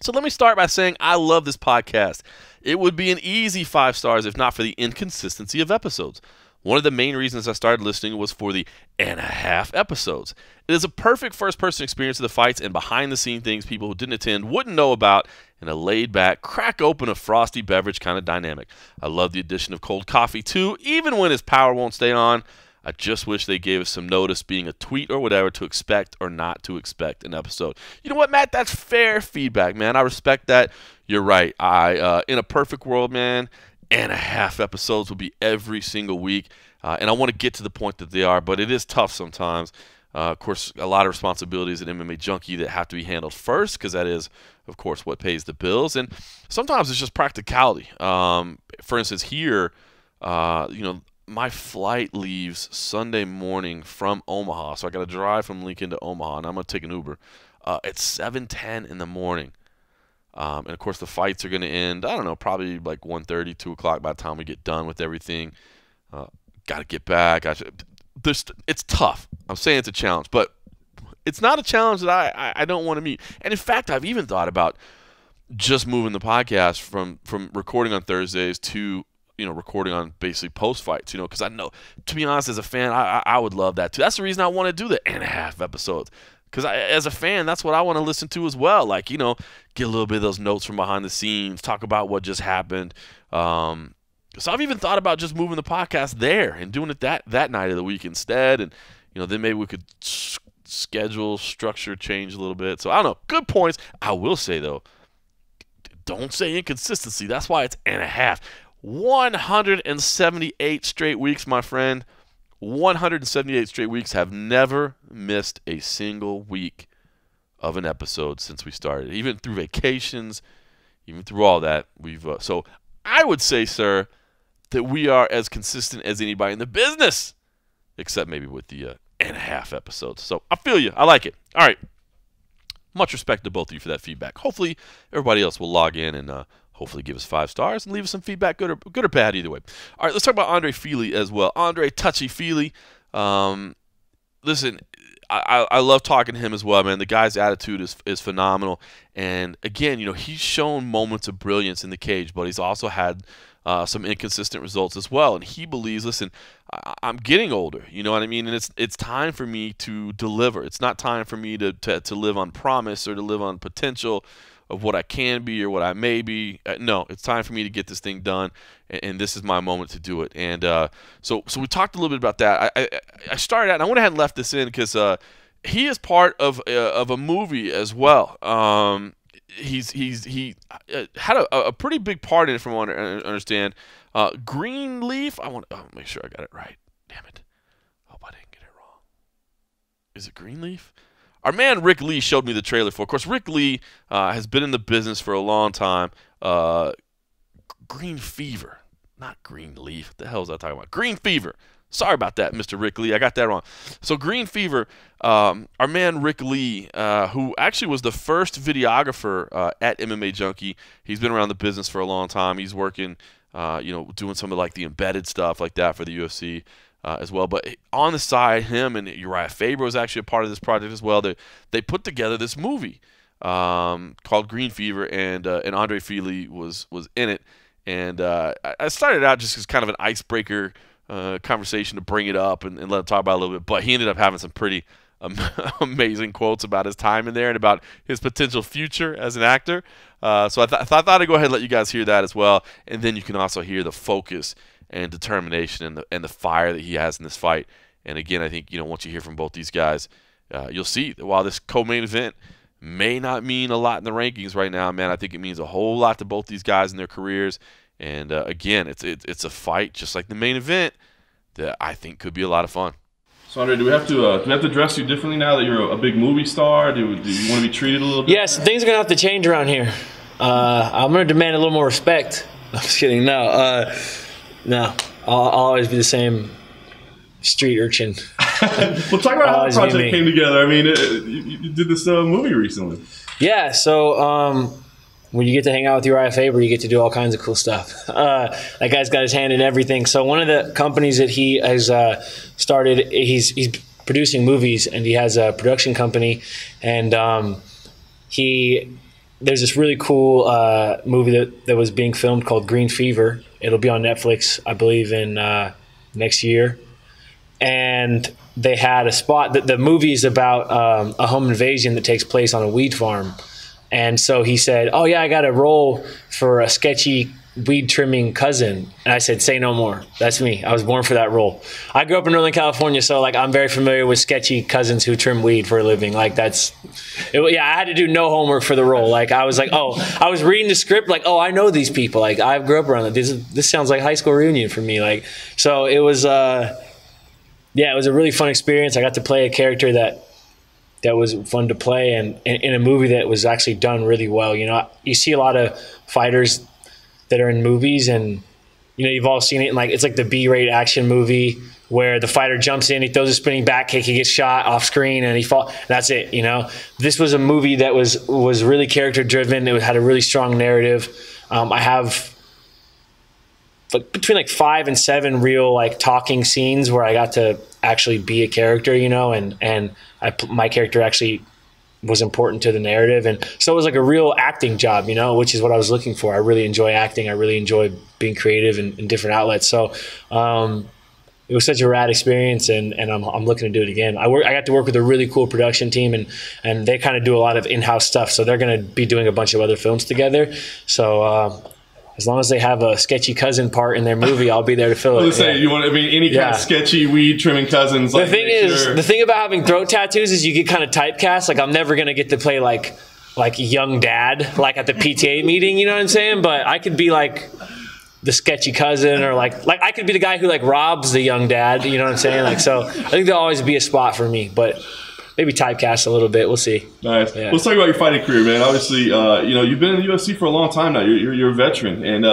So let me start by saying I love this podcast. It would be an easy 5 stars if not for the inconsistency of episodes. One of the main reasons I started listening was for the and a half episodes. It is a perfect first-person experience of the fights and behind-the-scenes things people who didn't attend wouldn't know about in a laid-back, crack-open-a-frosty beverage kind of dynamic. I love the addition of cold coffee, too, even when his power won't stay on. I just wish they gave us some notice, being a tweet or whatever, to expect or not to expect an episode. You know what, Matt? That's fair feedback, man. I respect that. You're right. In a perfect world, man, and a half episodes will be every single week. And I want to get to the point that they are, but it is tough sometimes. Of course, a lot of responsibilities at MMA Junkie that have to be handled first, because that is, of course, what pays the bills. And sometimes it's just practicality. For instance, here, my flight leaves Sunday morning from Omaha, so I got to drive from Lincoln to Omaha, and I'm going to take an Uber at 7:10 in the morning. And, of course, the fights are going to end, I don't know, probably like 1:30, 2 o'clock by the time we get done with everything. Got to get back. It's tough. I'm saying it's a challenge, but it's not a challenge that I don't want to meet. And, in fact, I've even thought about just moving the podcast from recording on Thursdays to recording on basically post-fights, because I know, to be honest, as a fan, I would love that too. That's the reason I want to do the and a half episodes, because as a fan, that's what I want to listen to as well. Like, get a little bit of those notes from behind the scenes, talk about what just happened. So I've even thought about just moving the podcast there and doing it that night of the week instead. And, then maybe we could schedule, structure, change a little bit. So I don't know. Good points. I will say, though, don't say inconsistency. That's why it's and a half. 178 straight weeks, my friend. 178 straight weeks. Have never missed a single week of an episode since we started. Even through vacations, even through all that, we've so I would say, sir, that we are as consistent as anybody in the business, except maybe with the and a half episodes. So I feel you. I like it. All right. Much respect to both of you for that feedback. Hopefully, everybody else will log in and hopefully give us 5 stars and leave us some feedback, good or bad, either way. All right, let's talk about Andre Fili as well. Andre Touchy Fili. Listen, I love talking to him as well, man. The guy's attitude is phenomenal. And, again, he's shown moments of brilliance in the cage, but he's also had some inconsistent results as well. And he believes, listen, I'm getting older, you know what I mean? And it's time for me to deliver. It's not time for me to live on promise or to live on potential of what I can be or what I may be. No, it's time for me to get this thing done, and this is my moment to do it. And so we talked a little bit about that. I started out, and I went ahead and left this in because he is part of a movie as well. He had a pretty big part in it, from what I understand. Greenleaf. I want to make sure I got it right. Damn it! Hope I didn't get it wrong. Is it Greenleaf? Our man Rick Lee showed me the trailer for. Of course, Rick Lee has been in the business for a long time. Green Fever, not Greenleaf. What the hell is I talking about? Green Fever. Sorry about that, Mr. Rick Lee. I got that wrong. So Green Fever, our man Rick Lee, who actually was the first videographer at MMA Junkie. He's been around the business for a long time. He's working, doing some of like the embedded stuff like that for the UFC. As well, but on the side, him and Uriah Faber was actually a part of this project as well. They put together this movie called Green Fever, and Andre Fili was in it. And I started out just as kind of an icebreaker conversation to bring it up and let him talk about it a little bit. But he ended up having some pretty amazing quotes about his time in there and about his potential future as an actor. So I thought I'd go ahead and let you guys hear that as well, and then you can also hear the focus and determination and the fire that he has in this fight. And again, I think once you hear from both these guys, you'll see that while this co-main event may not mean a lot in the rankings right now, man, I think it means a whole lot to both these guys in their careers. And again, it's a fight just like the main event that I think could be a lot of fun. So Andre, do we have to dress you differently now that you're a big movie star? Do you want to be treated a little bit? Yes, things are gonna have to change around here. I'm gonna demand a little more respect. I'm just kidding. No, I'll always be the same street urchin. Well, talk about how the project came together. I mean, you did this movie recently. Yeah, so when you get to hang out with Uriah Faber, you get to do all kinds of cool stuff. That guy's got his hand in everything. So one of the companies that he has started, he's producing movies, and he has a production company, and there's this really cool movie that was being filmed called Green Fever. It'll be on Netflix, I believe, in next year. And they had a spot that the movie is about a home invasion that takes place on a weed farm. And so he said, "Oh yeah, I got a role for a sketchy weed trimming cousin." And I said, "Say no more. That's me. I was born for that role." I grew up in Northern California, so like I'm very familiar with sketchy cousins who trim weed for a living. Like I had to do no homework for the role. Like I was like, oh, I was reading the script, like, oh, I know these people. Like I grew up around them. This sounds like high school reunion for me. Like so it was it was a really fun experience. I got to play a character that was fun to play, and in a movie that was actually done really well. You know, you see a lot of fighters that are in movies, and you know, you've all seen it in it's like the B-rate action movie where the fighter jumps in, he throws a spinning back kick, he gets shot off screen, and he falls. That's it. You know, this was a movie that was really character driven. It had a really strong narrative. I have between 5 and 7 real talking scenes where I got to actually be a character, you know, and my character actually was important to the narrative. And so it was like a real acting job, you know, which is what I was looking for. I really enjoy acting. I really enjoy being creative in different outlets. So it was such a rad experience, and I'm looking to do it again. I got to work with a really cool production team, and they kind of do a lot of in-house stuff. So they're going to be doing a bunch of other films together. So as long as they have a sketchy cousin part in their movie, I'll be there to fill it. I was saying, any kind of sketchy weed trimming cousins. The thing about having throat tattoos is you get kind of typecast. Like I'm never gonna get to play like young dad, like at the PTA meeting. You know what I'm saying? But I could be like the sketchy cousin, or like I could be the guy who robs the young dad. You know what I'm saying? So I think there'll always be a spot for me, but maybe typecast a little bit. We'll see. Nice. Yeah. Let's talk about your fighting career, man. Obviously, you've been in the UFC for a long time now. You're a veteran, and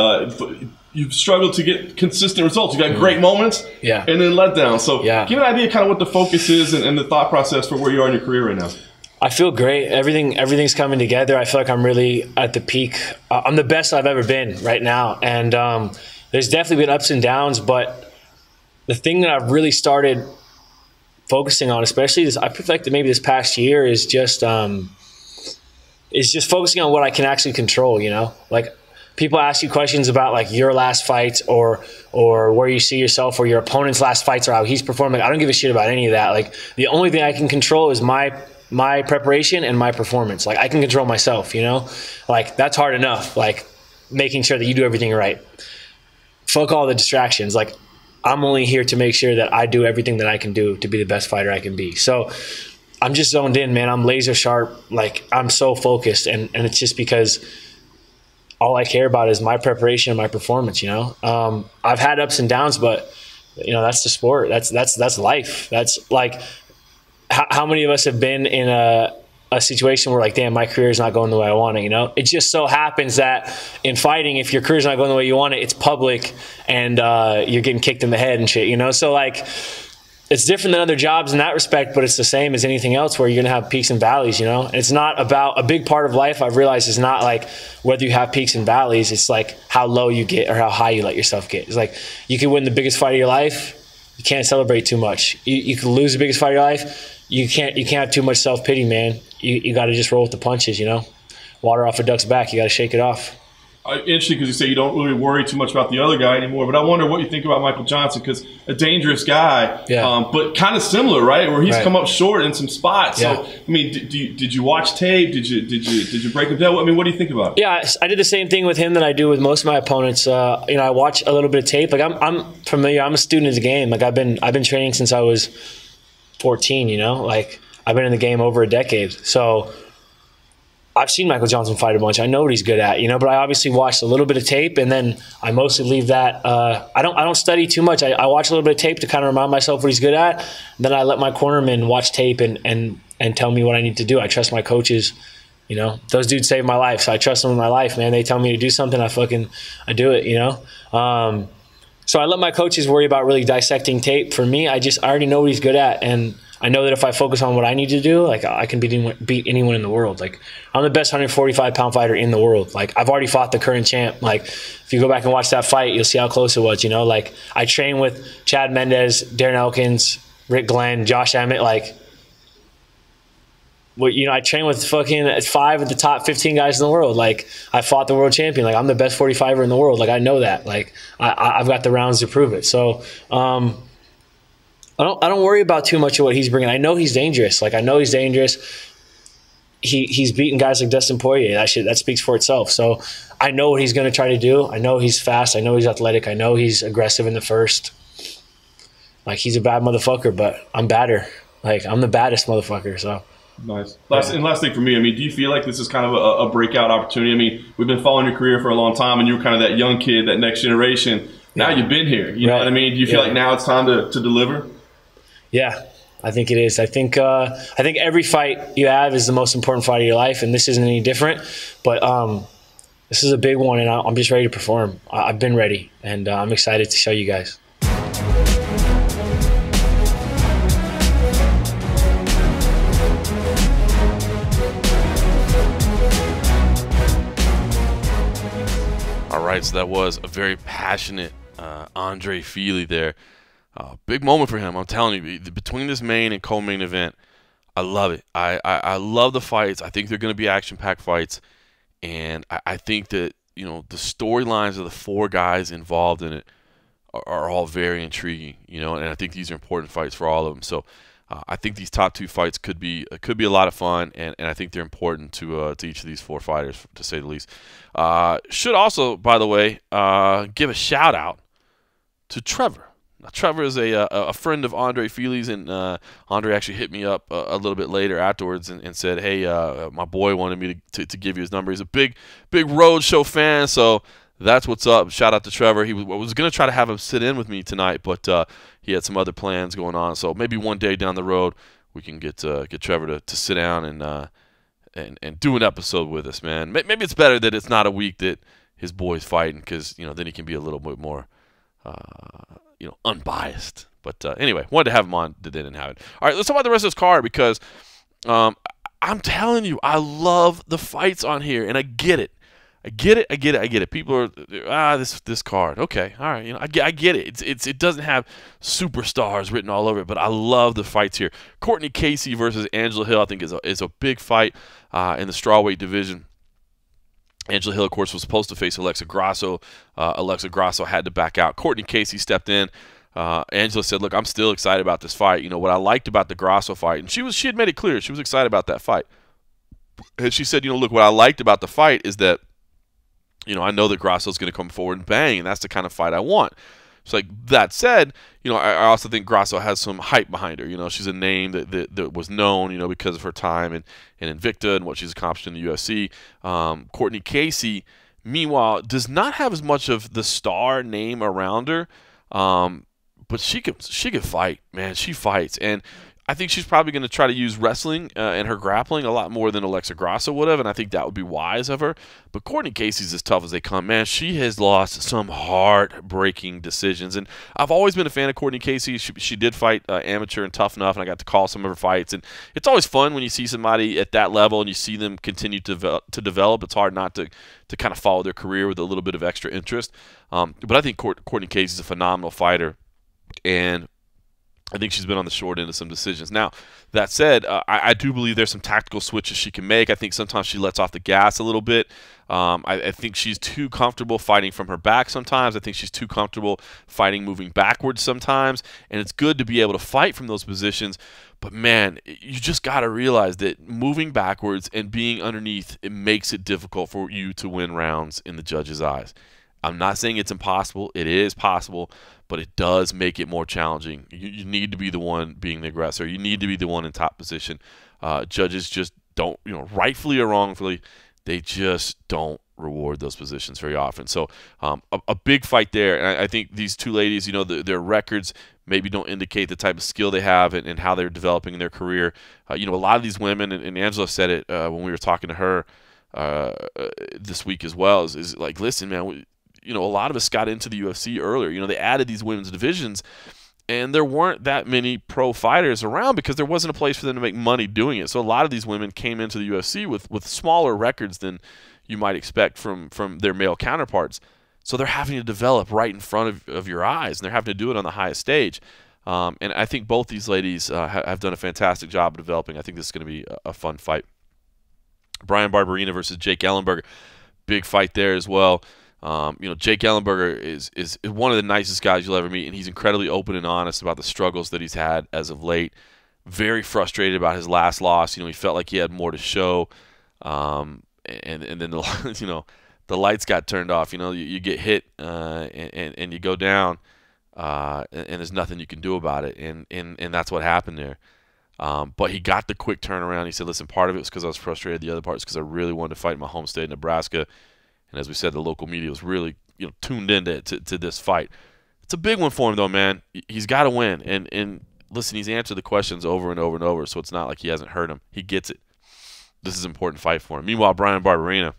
you've struggled to get consistent results. You got great moments, and then letdowns. So, give an idea kind of what the focus is and the thought process for where you are in your career right now. I feel great. Everything's coming together. I feel like I'm really at the peak. I'm the best I've ever been right now, and there's definitely been ups and downs. But the thing that I've really started focusing on, especially I feel like maybe this past year, is just focusing on what I can actually control. You know, like people ask you questions about your last fights or where you see yourself, or your opponent's last fights, or how he's performing. I don't give a shit about any of that. Like the only thing I can control is my preparation and my performance. Like I can control myself. You know, like that's hard enough. Like making sure that you do everything right. Fuck all the distractions. Like I'm only here to make sure that I do everything that I can do to be the best fighter I can be. So I'm just zoned in, man. I'm laser sharp. Like I'm so focused, and it's just because all I care about is my preparation and my performance. You know, I've had ups and downs, but you know that's the sport. That's life. That's like how many of us have been in a situation where damn, my career is not going the way I want it. You know, it just so happens that in fighting, if your career's not going the way you want it, it's public, and you're getting kicked in the head and shit. You know, so it's different than other jobs in that respect, but it's the same as anything else where you're gonna have peaks and valleys. You know, and it's not about a big part of life. I've realized is not whether you have peaks and valleys. It's how low you get or how high you let yourself get. It's you can win the biggest fight of your life, you can't celebrate too much. You can lose the biggest fight of your life. You can't have too much self-pity, man. You got to just roll with the punches, you know? Water off a duck's back. You got to shake it off. Interesting, because you say you don't really worry too much about the other guy anymore, but I wonder what you think about Michael Johnson, because a dangerous guy, but kind of similar, right? Where he's come up short in some spots. Yeah. So, I mean, did you watch tape? Did you break him down? I mean, what do you think about it? Yeah, I did the same thing with him that I do with most of my opponents. You know, I watch a little bit of tape. I'm familiar. I'm a student of the game. I've been training since I was 14. You know, I've been in the game over a decade. So I've seen Michael Johnson fight a bunch. I know what he's good at, you know, but I obviously watched a little bit of tape, and then I mostly leave that. I don't study too much. I watch a little bit of tape to kind of remind myself what he's good at. Then I let my cornerman watch tape and tell me what I need to do. I trust my coaches. You know, those dudes saved my life, so I trust them with my life, man. They tell me to do something, I do it, you know. So I let my coaches worry about really dissecting tape. For me, I already know what he's good at, and I know that if I focus on what I need to do, like I can beat anyone in the world. Like I'm the best 145-pound fighter in the world. Like I've already fought the current champ. Like if you go back and watch that fight, you'll see how close it was. You know, like I train with Chad Mendez, Darren Elkins, Rick Glenn, Josh Emmett. Like, well, you know, I train with fucking 5 of the top 15 guys in the world. Like I fought the world champion. Like I'm the best 45er in the world. Like I know that. Like I've got the rounds to prove it. So I don't worry about too much of what he's bringing. I know he's dangerous. Like I know he's dangerous. He's beaten guys like Dustin Poirier. That speaks for itself. So I know what he's going to try to do. I know he's fast. I know he's athletic. I know he's aggressive in the first. Like he's a bad motherfucker, but I'm badder. Like I'm the baddest motherfucker. So. Nice. Last thing for me, I mean, do you feel like this is kind of a breakout opportunity? I mean, we've been following your career for a long time, and you were kind of that young kid, that next generation. Now you've been here. You know what I mean? Do you feel like now it's time to deliver? Yeah, I think it is. I think every fight you have is the most important fight of your life, and this isn't any different. But this is a big one, and I'm just ready to perform. I've been ready, and I'm excited to show you guys. All right, so that was a very passionate Andre Fili there. Big moment for him. I'm telling you, between this main and co-main event, I love it. I love the fights. I think they're going to be action-packed fights, and I think that, you know, the storylines of the 4 guys involved in it are all very intriguing. You know, and I think these are important fights for all of them. So I think these top 2 fights could be a lot of fun, and I think they're important to each of these 4 fighters, to say the least. Should also, by the way, give a shout out to Trevor. Now, Trevor is a friend of Andre Fili's, and Andre actually hit me up a little bit later afterwards and said, hey, my boy wanted me to give you his number. He's a big Roadshow fan, so that's what's up. Shout out to Trevor. I was going to try to have him sit in with me tonight, but he had some other plans going on. So maybe one day down the road we can get Trevor to sit down and do an episode with us, man. Maybe it's better that it's not a week that his boy's fighting, because, you know, then he can be a little bit more unbiased. But anyway, wanted to have him on. They didn't have it. All right, let's talk about the rest of this card, because I'm telling you, I love the fights on here, and I get it. I get it. People are this card. Okay, all right. You know, I get it. It doesn't have superstars written all over it, but I love the fights here. Courtney Casey versus Angela Hill, I think, is a big fight in the strawweight division. Angela Hill, of course, was supposed to face Alexa Grasso. Alexa Grasso had to back out. Courtney Casey stepped in. Angela said, "Look, I'm still excited about this fight. You know what I liked about the Grasso fight, and she had made it clear she was excited about that fight. And she said, you know, look, what I liked about the fight is that, you know, I know that Grasso's going to come forward and bang, and that's the kind of fight I want." It's like, that said, you know, I also think Grasso has some hype behind her. You know, she's a name that was known, you know, because of her time in Invicta and what she's accomplished in the UFC. Courtney Casey, meanwhile, does not have as much of the star name around her, but she could fight, man. She fights, and I think she's probably going to try to use wrestling and her grappling a lot more than Alexa Grasso would have, and I think that would be wise of her. But Courtney Casey's as tough as they come. Man, she has lost some heartbreaking decisions, and I've always been a fan of Courtney Casey. She did fight amateur and Tough Enough, and I got to call some of her fights, and it's always fun when you see somebody at that level and you see them continue to develop. It's hard not to kind of follow their career with a little bit of extra interest. But I think Courtney Casey's a phenomenal fighter, and I think she's been on the short end of some decisions. Now, that said, I do believe there's some tactical switches she can make. I think sometimes she lets off the gas a little bit. I think she's too comfortable fighting from her back sometimes. I think she's too comfortable fighting moving backwards sometimes. And it's good to be able to fight from those positions. But, man, you just got to realize that moving backwards and being underneath, it makes it difficult for you to win rounds in the judges' eyes. I'm not saying it's impossible. It is possible, but it does make it more challenging. You need to be the one being the aggressor. You need to be the one in top position. Judges just don't, you know, rightfully or wrongfully, they just don't reward those positions very often. So a big fight there. And I think these two ladies, you know, their records maybe don't indicate the type of skill they have and how they're developing in their career. You know, a lot of these women, and Angela said it when we were talking to her this week as well, is like, listen, man, a lot of us got into the UFC earlier. They added these women's divisions, and there weren't that many pro fighters around because there wasn't a place for them to make money doing it. So a lot of these women came into the UFC with smaller records than you might expect from their male counterparts. So they're having to develop right in front of your eyes, and they're having to do it on the highest stage. And I think both these ladies have done a fantastic job of developing. I think this is going to be a fun fight. Brian Barberina versus Jake Ellenberger. Big fight there as well. Jake Ellenberger is one of the nicest guys you'll ever meet, and he's incredibly open and honest about the struggles that he's had as of late. Very frustrated about his last loss. He felt like he had more to show, and then the lights got turned off. You get hit and you go down, and there's nothing you can do about it, and that's what happened there. But he got the quick turnaround. He said, "Listen, part of it was because I was frustrated. The other part is because I really wanted to fight in my home state, Nebraska." And as we said, the local media was really tuned into to this fight. It's a big one for him, though, man. He's got to win. And listen, he's answered the questions over and over and over, so it's not like he hasn't heard them. He gets it. This is an important fight for him. Meanwhile, Brian Barberina,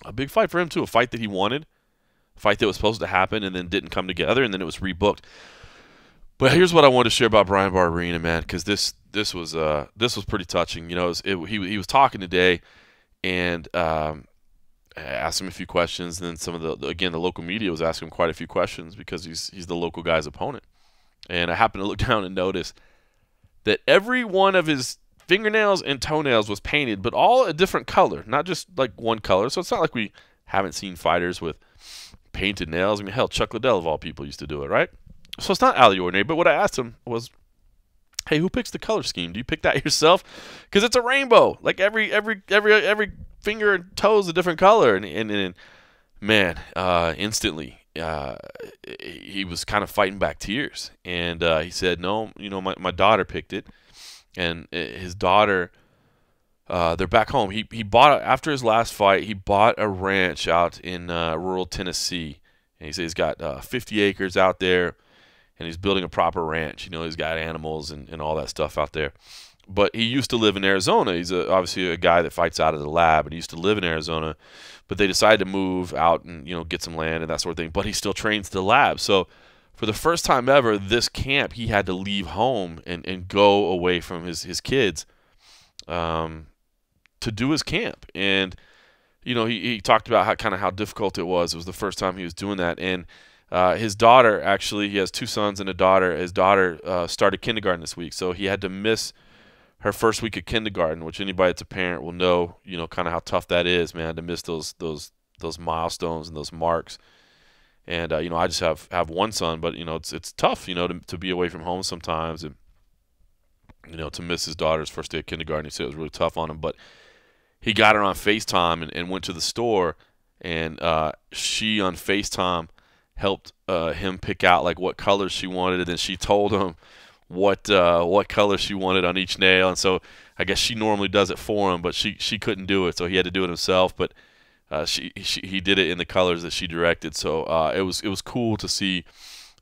a big fight for him, too. A fight that he wanted, a fight that was supposed to happen and then didn't come together, and then it was rebooked. But here's what I wanted to share about Brian Barberina, man, because this was pretty touching. He was talking today, and I asked him a few questions, and then some of the local media was asking him quite a few questions because he's the local guy's opponent. And I happened to look down and notice that every one of his fingernails and toenails was painted, but all a different color, not just like one color. So it's not like we haven't seen fighters with painted nails. I mean, hell, Chuck Liddell of all people used to do it, right? So it's not out of the ordinary. But what I asked him was, hey, who picks the color scheme? Do you pick that yourself? Because it's a rainbow. Like every finger and toe is a different color. And man, instantly, he was kind of fighting back tears. And he said, no, my daughter picked it. And his daughter, they're back home. He bought, after his last fight, he bought a ranch out in rural Tennessee. And he said he's got 50 acres out there. And he's building a proper ranch. He's got animals and all that stuff out there. But he used to live in Arizona. He's obviously a guy that fights out of the lab, and he used to live in Arizona. But they decided to move out and get some land and that sort of thing. But he still trains the lab. So for the first time ever, this camp, he had to leave home and go away from his kids to do his camp. And he talked about how difficult it was. It was the first time he was doing that. And his daughter, actually, he has two sons and a daughter. His daughter started kindergarten this week, so he had to miss her first week of kindergarten, which anybody that's a parent will know, kind of how tough that is, man, to miss those milestones and those marks. And I just have one son, but it's tough, to be away from home sometimes, and to miss his daughter's first day of kindergarten. He said it was really tough on him, but he got her on FaceTime and went to the store, and she on FaceTime helped him pick out like what colors she wanted, and then she told him what color she wanted on each nail. And so I guess she normally does it for him, but she couldn't do it, so he had to do it himself. But he did it in the colors that she directed. So it was cool to see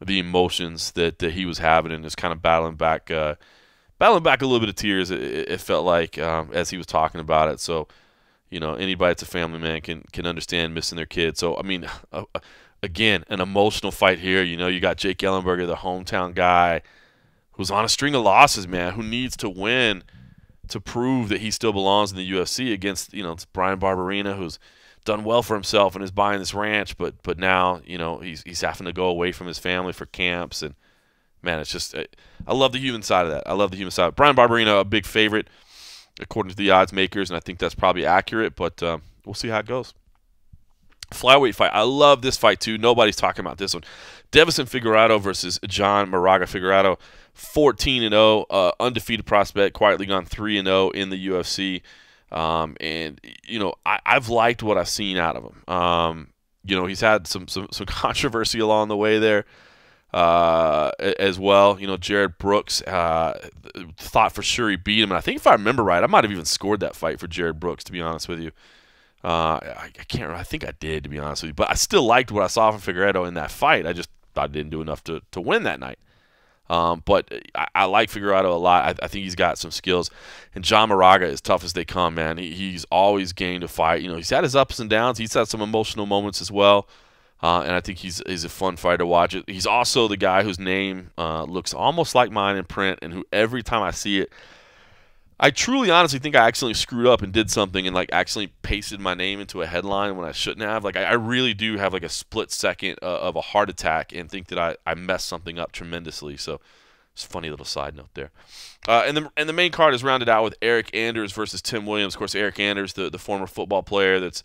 the emotions that he was having, and just kind of battling back a little bit of tears. It felt like as he was talking about it. So anybody that's a family man can understand missing their kid. So I mean. Again, an emotional fight here. You got Jake Ellenberger, the hometown guy, who's on a string of losses, man, who needs to win to prove that he still belongs in the UFC against, it's Brian Barberina, who's done well for himself and is buying this ranch, but now, he's having to go away from his family for camps. And, man, it's just I love the human side of that. I love the human side. Brian Barberina, a big favorite, according to the odds makers, and I think that's probably accurate, but we'll see how it goes. Flyweight fight. I love this fight, too. Nobody's talking about this one. Devison Figueiredo versus John Moraga. Figueiredo, 14-0, undefeated prospect, quietly gone 3-0 in the UFC. And, I've liked what I've seen out of him. He's had some controversy along the way there as well. Jared Brooks thought for sure he beat him. And I think if I remember right, I might have even scored that fight for Jared Brooks, to be honest with you. I can't remember. I think I did, to be honest with you. But I still liked what I saw from Figueiredo in that fight. I just thought I didn't do enough to win that night. But I like Figueroa a lot. I think he's got some skills. And John Moraga, as tough as they come, man, he's always game to fight. You know, he's had his ups and downs. He's had some emotional moments as well. And I think he's a fun fighter to watch. He's also the guy whose name looks almost like mine in print, and who every time I see it, I truly, honestly think I accidentally screwed up and did something and like accidentally pasted my name into a headline when I shouldn't have. Like I really do have like a split second of a heart attack and think that I messed something up tremendously. So it's a funny little side note there. And the main card is rounded out with Eric Anders versus Tim Williams. Of course, Eric Anders, the former football player that's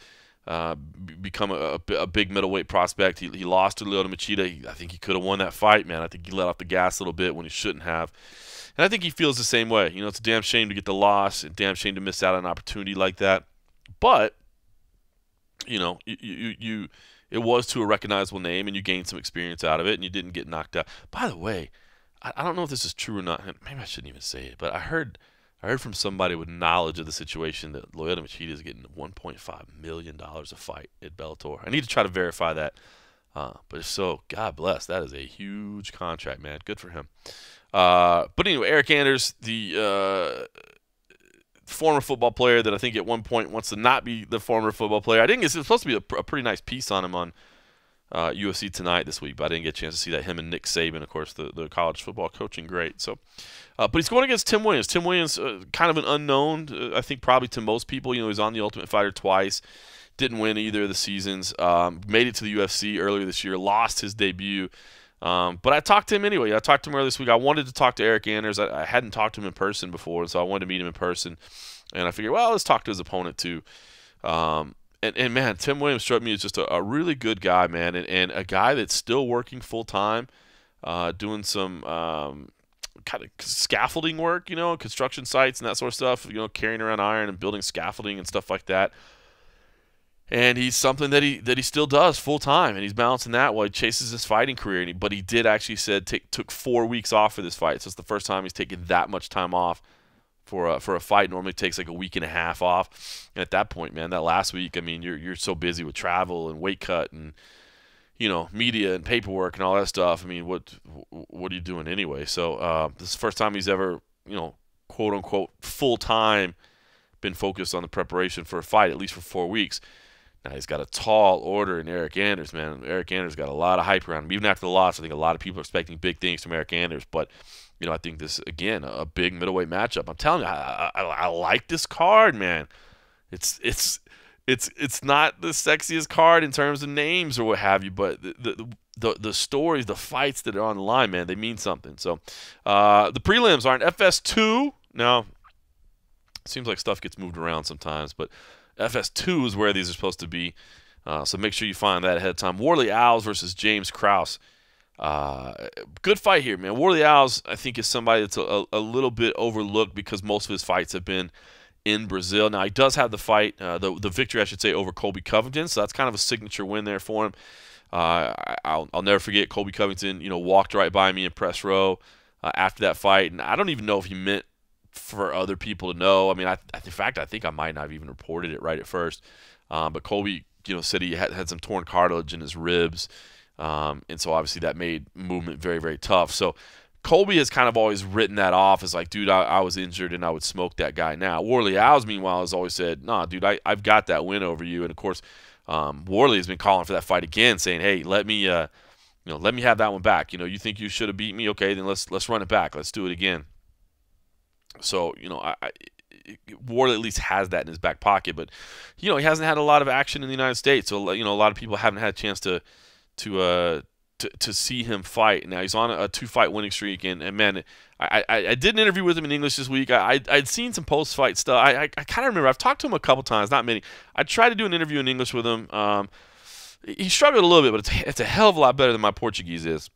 become a big middleweight prospect. He lost to Lyoto Machida. I think he could have won that fight, man. I think he let off the gas a little bit when he shouldn't have. And I think he feels the same way. You know, it's a damn shame to get the loss, a damn shame to miss out on an opportunity like that. But, you know, it was to a recognizable name, and you gained some experience out of it, and you didn't get knocked out. By the way, I don't know if this is true or not. Maybe I shouldn't even say it, but I heard from somebody with knowledge of the situation that Lyoto Machida is getting $1.5 million a fight at Bellator. I need to try to verify that. But if so, God bless. That is a huge contract, man. Good for him. But anyway, Eric Anders, the former football player that I think at one point wants to not be the former football player. I think it's supposed to be a pretty nice piece on him on UFC Tonight this week, but I didn't get a chance to see that. Him and Nick Saban, of course, the college football coaching great. So, but he's going against Tim Williams. Tim Williams, kind of an unknown, I think probably to most people. You know, he's on The Ultimate Fighter twice. Didn't win either of the seasons. Made it to the UFC earlier this year. Lost his debut. But I talked to him anyway. I talked to him earlier this week. I wanted to talk to Eric Anders. I hadn't talked to him in person before, so I wanted to meet him in person. And I figured, well, let's talk to his opponent too. And man, Tim Williams struck me as just a really good guy, man, and a guy that's still working full time, doing some kind of scaffolding work, you know, construction sites and that sort of stuff. You know, carrying around iron and building scaffolding and stuff like that. And he's something that he still does full time, and he's balancing that while he chases his fighting career. But he did actually took 4 weeks off for this fight, so it's the first time he's taken that much time off for a fight. Normally it takes like a week and a half off. And at that point, man, that last week, I mean, you're so busy with travel and weight cut and, you know, media and paperwork and all that stuff. I mean, what are you doing anyway? So this is the first time he's ever, you know, quote unquote full time been focused on the preparation for a fight, at least for 4 weeks. Now, he's got a tall order in Eric Anders, man. Eric Anders got a lot of hype around him. Even after the loss, I think a lot of people are expecting big things from Eric Anders. But, you know, I think this, again, a big middleweight matchup. I'm telling you, I like this card, man. It's not the sexiest card in terms of names or what have you, but the stories, the fights that are on the line, man, they mean something. So the prelims are in FS2. Now, it seems like stuff gets moved around sometimes, but FS2 is where these are supposed to be, so make sure you find that ahead of time. Warley Owls versus James Krause. Good fight here, man. Warley Owls, I think, is somebody that's a little bit overlooked because most of his fights have been in Brazil. Now, he does have the fight, the victory, I should say, over Colby Covington, so that's kind of a signature win there for him. I'll never forget Colby Covington, you know, walked right by me in press row after that fight, and I don't even know if he meant for other people to know. I mean, in fact, I think I might not have even reported it right at first. But Colby, you know, said he had some torn cartilage in his ribs, and so obviously that made movement very, very tough. So Colby has kind of always written that off as like, dude, I was injured and I would smoke that guy now. Warley Owls, meanwhile, has always said, nah, dude, I've got that win over you. And of course, Warley has been calling for that fight again, saying, hey, let me have that one back. You know, you think you should have beat me? Okay, then let's run it back. Let's do it again. So, you know, Ward at least has that in his back pocket, but, you know, he hasn't had a lot of action in the United States. So, you know, a lot of people haven't had a chance to see him fight. Now, he's on a 2-fight winning streak, and man, I did an interview with him in English this week. I'd seen some post-fight stuff. I kind of remember. I've talked to him a couple times, not many. I tried to do an interview in English with him. He struggled a little bit, but it's a hell of a lot better than my Portuguese is.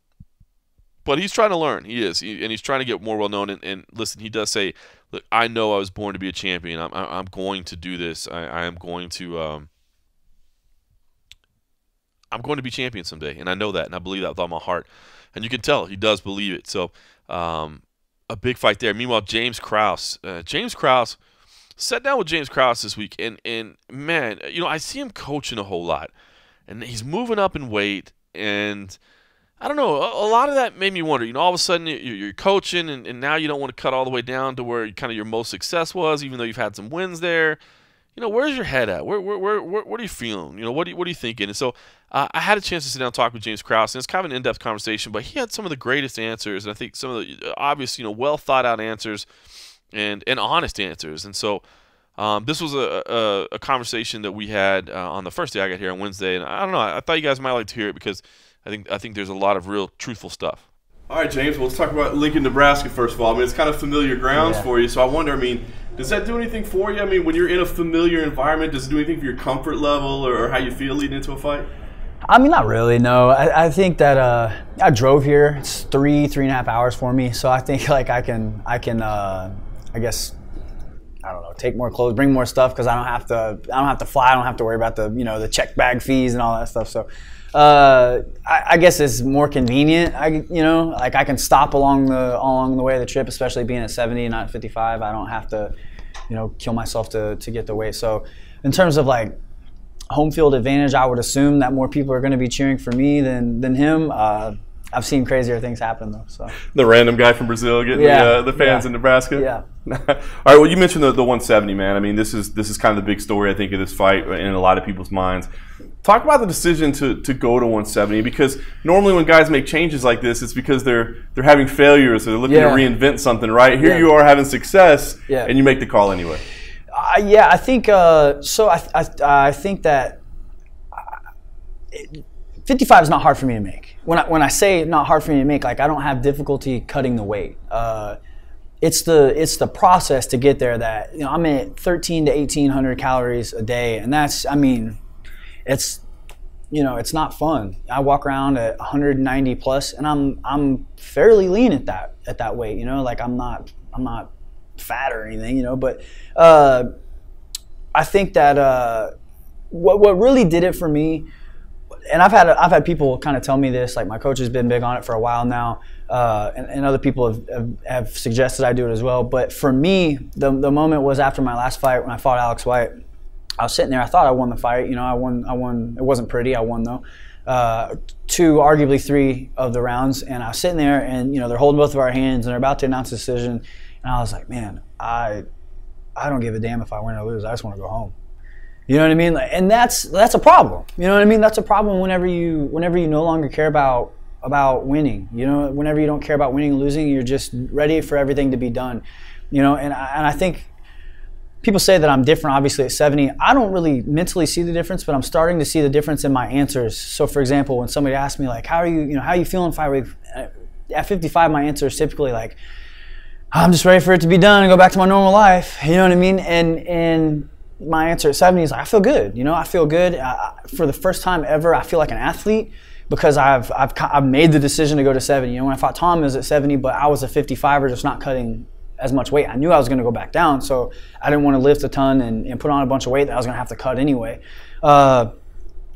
But he's trying to learn. He is, and he's trying to get more well known. And listen, he does say, "Look, I know I was born to be a champion. I'm going to do this. I am going to I'm going to be champion someday, and I know that, and I believe that with all my heart." And you can tell he does believe it. So a big fight there. Meanwhile, James Krause. Sat down with James Krause this week, and man, you know, I see him coaching a whole lot, and he's moving up in weight, and I don't know. A lot of that made me wonder. You know, all of a sudden you're coaching, and now you don't want to cut all the way down to where kind of your most success was, even though you've had some wins there. You know, where's your head at? What are you feeling? You know, what are you thinking? And so I had a chance to sit down and talk with James Krause, and it's kind of an in-depth conversation, but he had some of the greatest answers, and I think some of the obvious, you know, well thought out answers and honest answers. And so this was a conversation that we had on the first day I got here on Wednesday, and I don't know. I thought you guys might like to hear it because I think there's a lot of real truthful stuff. All right, James, well, let's talk about Lincoln, Nebraska, first of all. I mean, it's kind of familiar grounds for you, so I wonder, I mean, does that do anything for you? I mean, when you're in a familiar environment, does it do anything for your comfort level or how you feel leading into a fight? I mean, not really, no. I think that I drove here. It's 3.5 hours for me, so I think like I can I guess, I don't know, take more clothes, bring more stuff because I don't have to fly. I don't have to worry about the, you know, the check bag fees and all that stuff. So I guess it's more convenient. You know, like I can stop along the way of the trip, especially being at 70 and not 55. I don't have to, you know, kill myself to get the weight. So in terms of like home field advantage, I would assume that more people are going to be cheering for me than him. I've seen crazier things happen though. So the random guy from Brazil getting the fans in Nebraska. Yeah. All right. Well, you mentioned the 170, man. I mean, this is kind of the big story I think of this fight in a lot of people's minds. Talk about the decision to go to 170, because normally when guys make changes like this, it's because they're having failures or they're looking to reinvent something, right? Here you are having success, and you make the call anyway. Yeah, I think so. I think that 55 is not hard for me to make. When I say not hard for me to make, like I don't have difficulty cutting the weight. It's the process to get there that, you know, I'm at 1,300 to 1,800 calories a day, and that's, I mean, it's, you know, it's not fun. I walk around at 190 plus, and I'm fairly lean at that weight. You know, like I'm not fat or anything. You know, but I think that what really did it for me. And I've had people kind of tell me this, like my coach has been big on it for a while now, and other people have suggested I do it as well. But for me, the moment was after my last fight when I fought Alex White. I was sitting there, I thought I won the fight. You know, I won. It wasn't pretty, I won though. 2, arguably 3 of the rounds, and I was sitting there, and you know they're holding both of our hands, and they're about to announce the decision, and I was like, man, I don't give a damn if I win or lose. I just want to go home. You know what I mean? And that's a problem. You know what I mean? That's a problem whenever you no longer care about winning. You know, whenever you don't care about winning and losing, you're just ready for everything to be done. You know, and I think people say that I'm different, obviously, at 70. I don't really mentally see the difference, but I'm starting to see the difference in my answers. So, for example, when somebody asks me, like, how are you feeling 5 weeks? At 55, my answer is typically like, I'm just ready for it to be done and go back to my normal life. You know what I mean? And my answer at 70 is like, I feel good. You know, I feel good. For the first time ever, I feel like an athlete because I've made the decision to go to 70. You know, when I fought Tom, it was at 70, but I was a 55er, just not cutting as much weight. I knew I was going to go back down, so I didn't want to lift a ton and put on a bunch of weight that I was going to have to cut anyway. But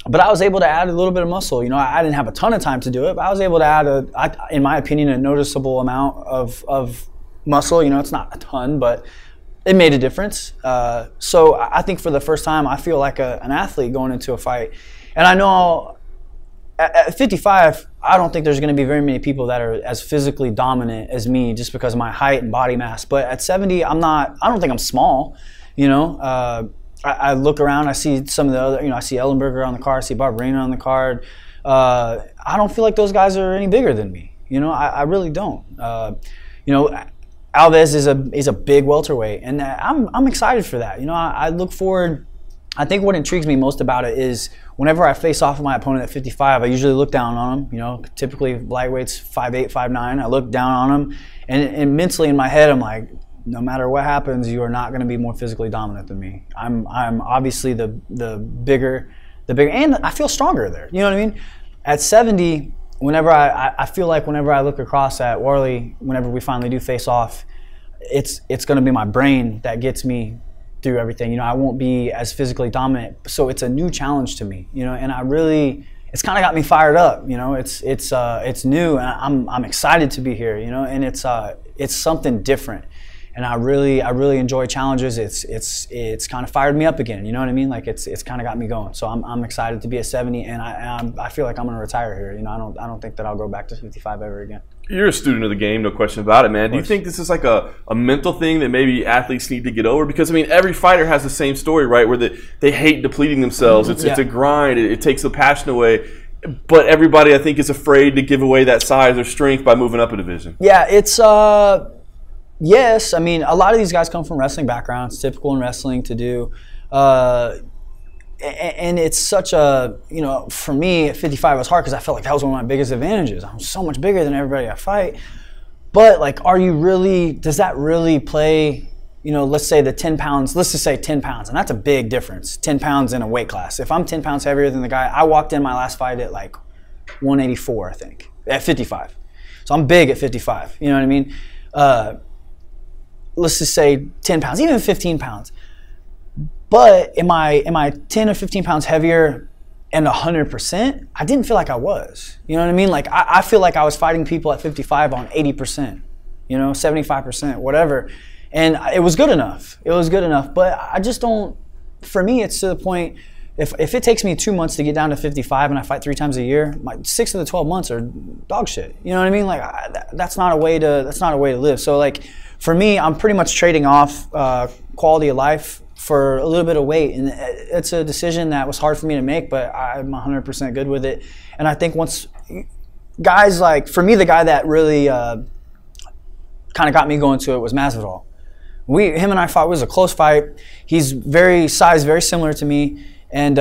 I was able to add a little bit of muscle. You know, I didn't have a ton of time to do it, but I was able to add, in my opinion, a noticeable amount of muscle. You know, it's not a ton, but it made a difference. So I think for the first time, I feel like an athlete going into a fight. And I know at 55, I don't think there's going to be very many people that are as physically dominant as me just because of my height and body mass. But at 70, I don't think I'm small. You know, I look around, I see some of the other, you know, I see Ellenberger on the card, I see Barberena on the card. I don't feel like those guys are any bigger than me. You know, I really don't. You know, Alves is a big welterweight, and I'm excited for that. You know, I look forward. I think what intrigues me most about it is whenever I face off with my opponent at 55, I usually look down on him. You know, typically lightweights 5'8", 5'9". I look down on him, and mentally in my head, I'm like, no matter what happens, you are not going to be more physically dominant than me. I'm obviously the bigger, and I feel stronger there. You know what I mean? At 70. Whenever I feel like whenever I look across at Warley, whenever we finally do face off, it's going to be my brain that gets me through everything. You know, I won't be as physically dominant, so it's a new challenge to me. You know, and it's kind of got me fired up. You know, it's new, and I'm excited to be here. You know, and it's something different. and I really enjoy challenges. It's kind of fired me up again. You know what I mean? Like it's kind of got me going. So I'm excited to be at 70, and I feel like I'm going to retire here. You know, I don't think that I'll go back to 55 ever again. You're a student of the game, no question about it, man. Do you think this is like a mental thing that maybe athletes need to get over? Because, I mean, every fighter has the same story, right, where they hate depleting themselves. It's a grind. It takes the passion away. But everybody, I think, is afraid to give away that size or strength by moving up a division. Yeah, it's yes. I mean, a lot of these guys come from wrestling backgrounds, typical in wrestling to do. And it's such a, you know, for me at 55 it was hard because I felt like that was one of my biggest advantages. I'm so much bigger than everybody I fight. But like, are you really, does that really play, you know, let's say the 10 pounds, let's just say 10 pounds, and that's a big difference, 10 pounds in a weight class. If I'm 10 pounds heavier than the guy, I walked in my last fight at like 184, I think, at 55. So I'm big at 55, you know what I mean? Let's just say 10 pounds, even 15 pounds. But am I 10 or 15 pounds heavier and 100%? I didn't feel like I was. You know what I mean? Like I feel like I was fighting people at 55 on 80%, you know, 75%, whatever. And it was good enough. It was good enough. But I just don't, for me, it's to the point, if it takes me 2 months to get down to 55 and I fight 3 times a year, my 6 of the 12 months are dog shit. You know what I mean? Like that's not a way to live. So like for me, I'm pretty much trading off quality of life for a little bit of weight, and it's a decision that was hard for me to make, but I'm 100% good with it. And I think once guys like, for me, the guy that really kind of got me going to it was Masvidal. Him and I fought. It was a close fight. He's very similar to me, and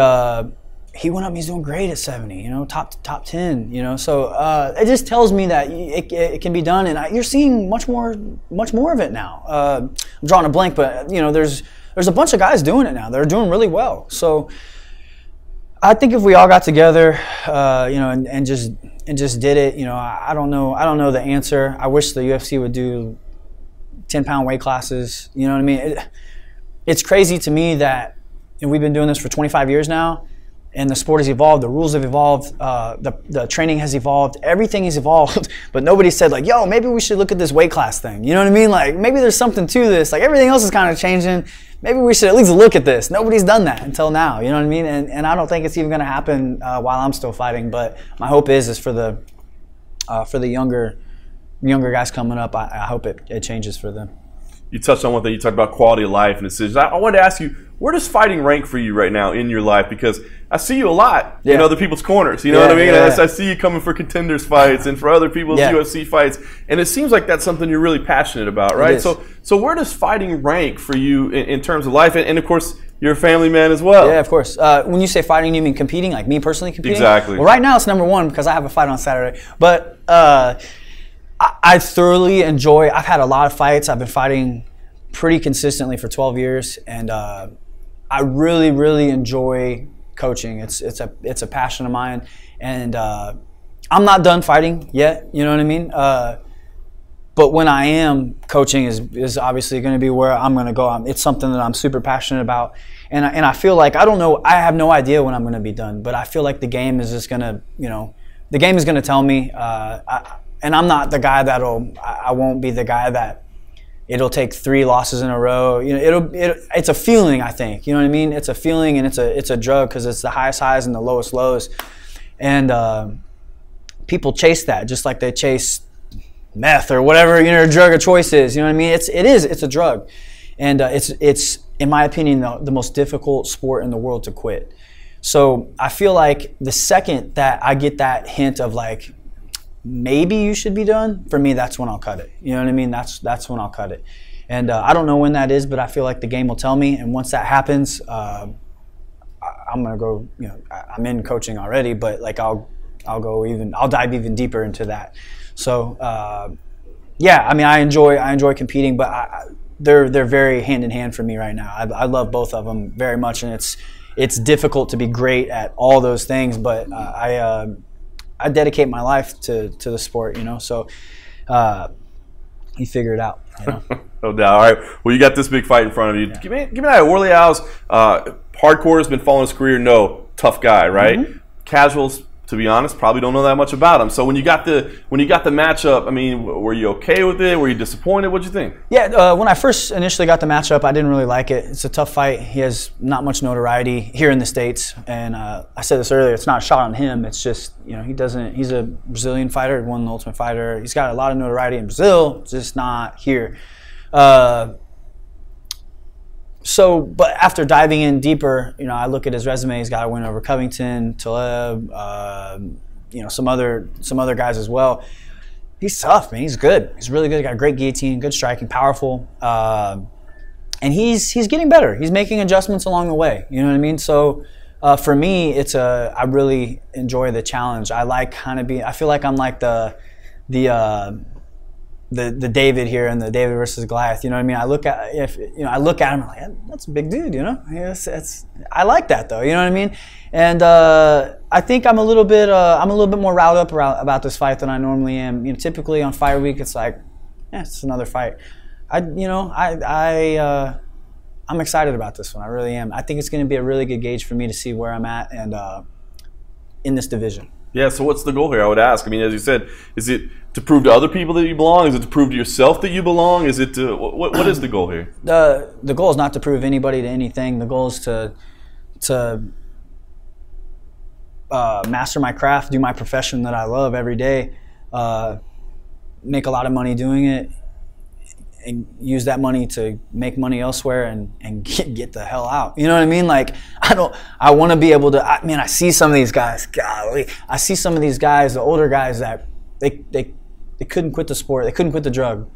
he went up. He's doing great at 70. You know, top 10. You know, so it just tells me that it can be done, and you're seeing much more of it now. I'm drawing a blank, but you know, there's a bunch of guys doing it now. They're doing really well. So I think if we all got together, you know, and just did it, you know, I don't know the answer. I wish the UFC would do 10-pound weight classes. You know what I mean? It's crazy to me that, and we've been doing this for 25 years now, and the sport has evolved, the rules have evolved, the training has evolved, everything has evolved, but nobody said like, yo, maybe we should look at this weight class thing. You know what I mean? Like, maybe there's something to this. Like, everything else is kind of changing. Maybe we should at least look at this. Nobody's done that until now. You know what I mean? And I don't think it's even going to happen while I'm still fighting. But my hope is for the younger guys coming up, I hope it changes for them. You touched on one thing. You talked about quality of life and decisions. I wanted to ask you, where does fighting rank for you right now in your life? Because I see you a lot in other people's corners. You know what I mean? I see you coming for contenders fights and for other people's UFC fights. And it seems like that's something you're really passionate about, right? So where does fighting rank for you in terms of life? And of course, you're a family man as well. Yeah, of course. When you say fighting, you mean competing? Like me personally competing? Exactly. Well, right now it's #1 because I have a fight on Saturday. But I thoroughly enjoy, I've had a lot of fights. I've been fighting pretty consistently for 12 years. And I really, really enjoy coaching. It's a passion of mine. And I'm not done fighting yet. You know what I mean? But when I am, coaching is obviously going to be where I'm going to go. It's something that I'm super passionate about. And I feel like, I don't know, I have no idea when I'm going to be done. But I feel like the game is just going to, you know, the game is going to tell me. And I'm not the guy I won't be the guy that it'll take 3 losses in a row. You know, it's a feeling, I think. You know what I mean? It's a feeling, and it's a drug because it's the highest highs and the lowest lows. And people chase that just like they chase meth or whatever, you know, drug of choice is. You know what I mean? It's a drug. And it's in my opinion, the most difficult sport in the world to quit. So I feel like the second that I get that hint of like, maybe you should be done, for me, that's when I'll cut it. You know what I mean? That's when I'll cut it. And I don't know when that is, but I feel like the game will tell me. And once that happens, I'm gonna go. You know, I'm in coaching already, but like I'll dive even deeper into that. So yeah, I mean, I enjoy competing, but they're very hand in hand for me right now. I love both of them very much, and it's difficult to be great at all those things, but I dedicate my life to the sport, you know. So you figure it out, you know. No doubt. All right. Well, you got this big fight in front of you. Yeah. Give me an idea. Orleans, hardcore has been following his career. No, tough guy, right? Mm-hmm. Casuals to be honest, probably don't know that much about him. So when you got the matchup, I mean, were you okay with it? Were you disappointed? What'd you think? Yeah, when I first initially got the matchup, I didn't really like it. It's a tough fight. He has not much notoriety here in the States, and I said this earlier. It's not a shot on him. It's just, you know, he doesn't. He's a Brazilian fighter, won the Ultimate Fighter. He's got a lot of notoriety in Brazil, just not here. So, but after diving in deeper, you know, I look at his resume. He's got a win over Covington, Taleb, you know, some other guys as well. He's tough, man. He's good. He's really good. He got a great guillotine, good striking, powerful, and he's getting better. He's making adjustments along the way. You know what I mean? So, for me, I really enjoy the challenge. I like kind of being. I feel like I'm like the David here and the David versus Goliath. You know what I mean? I look at I look at him, I'm like, that's a big dude. You know, I like that though. You know what I mean? And I think I'm a little bit more riled up about this fight than I normally am. You know, typically on fight week, it's like, it's another fight. I'm excited about this one. I really am. I think it's going to be a really good gauge for me to see where I'm at and in this division. Yeah, so what's the goal here? I would ask. I mean, as you said, is it to prove to other people that you belong? Is it to prove to yourself that you belong? Is it to what is the goal here? The goal is not to prove anybody to anything. The goal is to master my craft, do my profession that I love every day, make a lot of money doing it, and use that money to make money elsewhere and get the hell out. You know what I mean? Like, I want to be able to, I see some of these guys, golly, I see some of these guys, the older guys that they couldn't quit the sport, they couldn't quit the drug.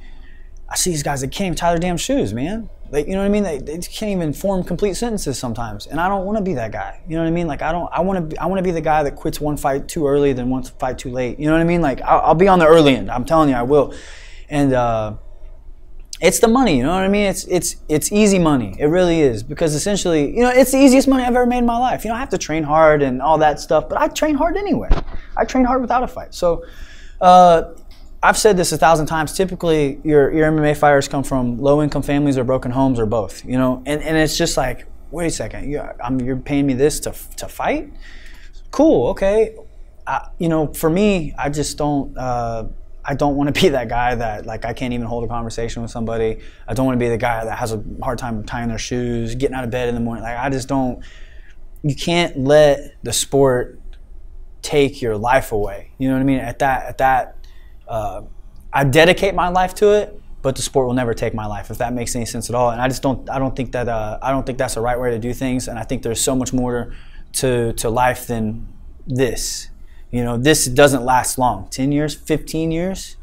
I see these guys that can't even tie their damn shoes, man. Like, you know what I mean? They can't even form complete sentences sometimes, and I don't want to be that guy. You know what I mean? Like, I want to be the guy that quits one fight too early than one fight too late. You know what I mean? Like, I'll be on the early end. I'm telling you, I will. And it's the money, you know what I mean? It's easy money. It really is, because essentially, you know, it's the easiest money I've ever made in my life. You know, I have to train hard and all that stuff, but I train hard anyway. I train hard without a fight. So I've said this 1,000 times. Typically, your MMA fighters come from low-income families or broken homes or both. You know, and it's just like, wait a second, you're paying me this to fight? Cool, okay. You know, for me, I just don't. I don't want to be that guy that, like, I can't even hold a conversation with somebody. I don't want to be the guy that has a hard time tying their shoes, getting out of bed in the morning. Like, I just don't. You can't let the sport take your life away. You know what I mean? At that, I dedicate my life to it, but the sport will never take my life, if that makes any sense at all. And I just don't. I don't think that's the right way to do things. And I think there's so much more to life than this. You know, this doesn't last long. 10 years, 15 years.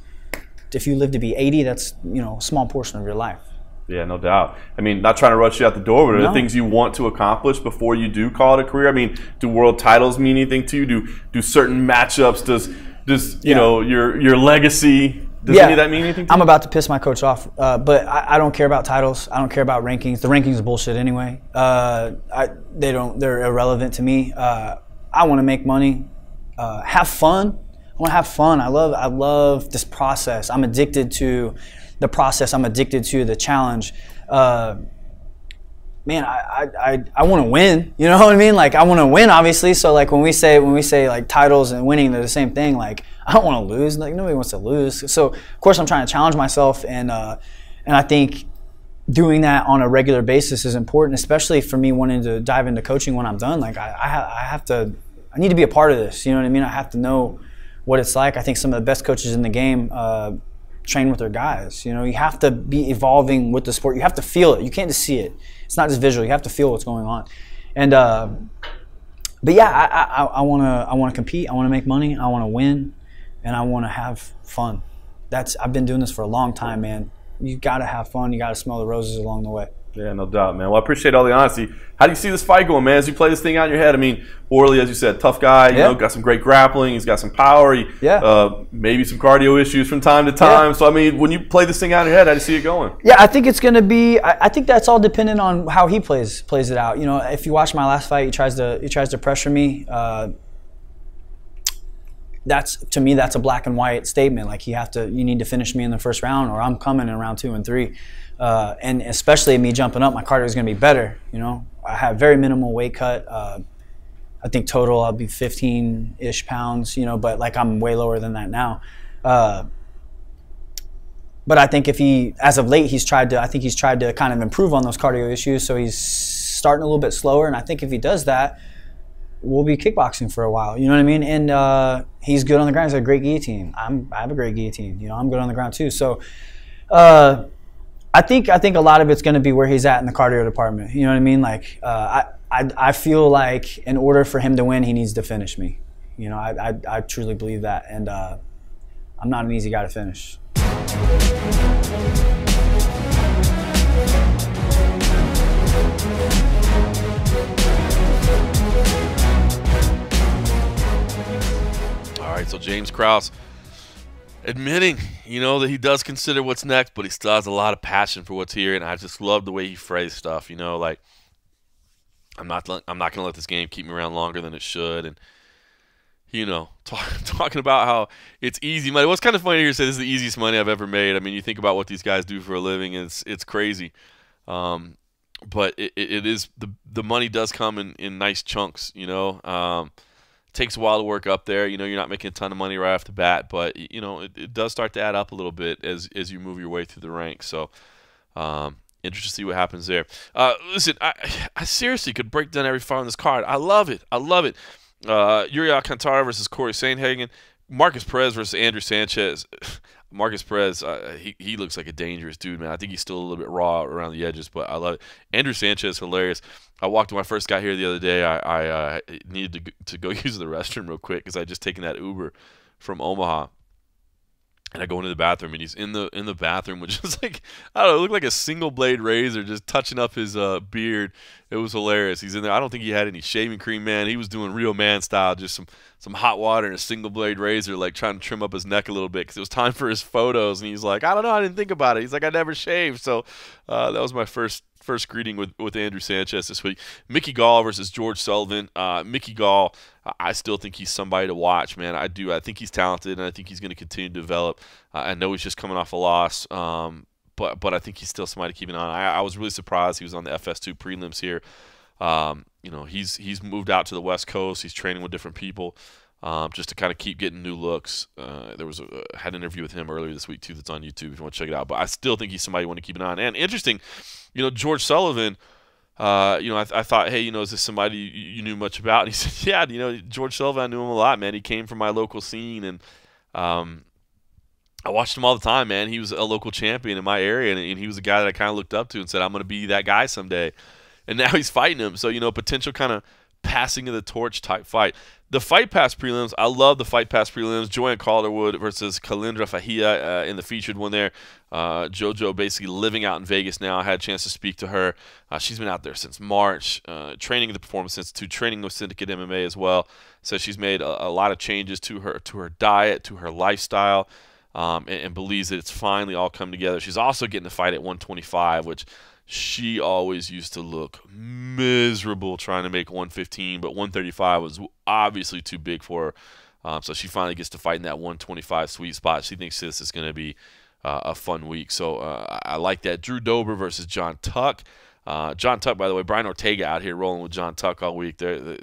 If you live to be 80, that's, you know, a small portion of your life. Yeah, no doubt. I mean, not trying to rush you out the door, but are there things you want to accomplish before you do call it a career? I mean, do world titles mean anything to you? Do certain matchups, does you know, your legacy, does any of that mean anything to you? I'm about to piss my coach off, but I don't care about titles. I don't care about rankings. The rankings are bullshit anyway. They're irrelevant to me. I want to make money. Have fun. I want to have fun. I love this process. I'm addicted to the process. I'm addicted to the challenge. Man, I want to win. You know what I mean? Like, I want to win, obviously. So, like, when we say like titles and winning, they're the same thing. Like, I don't want to lose. Like, nobody wants to lose. So, of course, I'm trying to challenge myself, and I think doing that on a regular basis is important, especially for me wanting to dive into coaching when I'm done. Like, I need to be a part of this. You know what I mean? I have to know what it's like. I think some of the best coaches in the game train with their guys. You know, you have to be evolving with the sport. You have to feel it. You can't just see it. It's not just visual. You have to feel what's going on. And but yeah, I want to compete. I want to make money. I want to win, and I want to have fun. I've been doing this for a long time, man. You got to have fun. You got to smell the roses along the way. Yeah, no doubt, man. Well, I appreciate all the honesty. How do you see this fight going, man, as you play this thing out in your head? I mean, Orly, as you said, tough guy, you know, got some great grappling. He's got some power. Maybe some cardio issues from time to time. So, I mean, when you play this thing out in your head, how do you see it going? Yeah, I think it's going to be – I think that's all dependent on how he plays it out. You know, if you watch my last fight, he tries to pressure me. To me, that's a black and white statement. Like, you need to finish me in the first round, or I'm coming in round 2 and 3. And especially me jumping up, my cardio is going to be better. You know, I have very minimal weight cut. I think total I'll be 15-ish pounds, you know, but like I'm way lower than that now. But I think if he, as of late, he's tried to kind of improve on those cardio issues. So he's starting a little bit slower. And I think if he does that, we'll be kickboxing for a while. You know what I mean? And he's good on the ground. He's got a great guillotine. I have a great guillotine. You know, I'm good on the ground too. So I think a lot of it's going to be where he's at in the cardio department. You know what I mean? Like I feel like in order for him to win, he needs to finish me. You know, I truly believe that. And I'm not an easy guy to finish. All right, so James Krause admitting, you know, that he does consider what's next, but he still has a lot of passion for what's here, and I just love the way he phrased stuff. You know, like I'm not going to let this game keep me around longer than it should, and you know, talking about how it's easy money. What's kind of funny here is that this is the easiest money I've ever made. I mean, you think about what these guys do for a living, and it's crazy. But it is the money does come in nice chunks. You know, takes a while to work up there. You know, you're not making a ton of money right off the bat, but you know, it does start to add up a little bit as you move your way through the ranks. So, interested to see what happens there. Listen, I seriously could break down every fight on this card. I love it. I love it. Yuri Alcantara versus Corey Sandhagen, Marcus Perez versus Andrew Sanchez. Marcus Perez, he looks like a dangerous dude, man. I think he's still a little bit raw around the edges, but I love it. Andrew Sanchez, hilarious. I walked when I first got here the other day. I needed to go use the restroom real quick because I had just taken that Uber from Omaha. And I go into the bathroom, and he's in the bathroom with just like, I don't know, it looked like a single blade razor just touching up his beard. It was hilarious. He's in there. I don't think he had any shaving cream, man. He was doing real man style, just some hot water and a single blade razor, like trying to trim up his neck a little bit because it was time for his photos. And he's like, I don't know, I didn't think about it. He's like, I never shaved. So that was my first greeting with Andrew Sanchez this week. Mickey Gall versus George Sullivan. Mickey Gall, I still think he's somebody to watch, man. I do. I think he's talented, and I think he's going to continue to develop. I know he's just coming off a loss, but I think he's still somebody to keep an eye on. I was really surprised he was on the FS2 prelims here. You know, he's moved out to the West Coast. He's training with different people just to kind of keep getting new looks. There was had an interview with him earlier this week, too, that's on YouTube if you want to check it out. But I still think he's somebody you want to keep an eye on. And interesting, you know, George Sullivan, you know, I thought, hey, you know, is this somebody you knew much about? And he said, yeah, you know, George Sullivan, I knew him a lot, man. He came from my local scene, and I watched him all the time, man. He was a local champion in my area, and he was a guy that I kind of looked up to and said, I'm going to be that guy someday. And now he's fighting him. So, you know, potential kind of passing of the torch type fight. The Fight Pass prelims, I love the Fight Pass prelims. Joanne Calderwood versus Kalindra Fahia in the featured one there. JoJo basically living out in Vegas now. I had a chance to speak to her. She's been out there since March, training at the Performance Institute, training with Syndicate MMA as well. So she's made a lot of changes to her diet, to her lifestyle, and believes that it's finally all come together. She's also getting to fight at 125, which she always used to look miserable trying to make 115, but 135 was obviously too big for her. So she finally gets to fight in that 125 sweet spot. She thinks this is going to be a fun week. So I like that. Drew Dober versus John Tuck. John Tuck, by the way, Brian Ortega out here rolling with John Tuck all week. You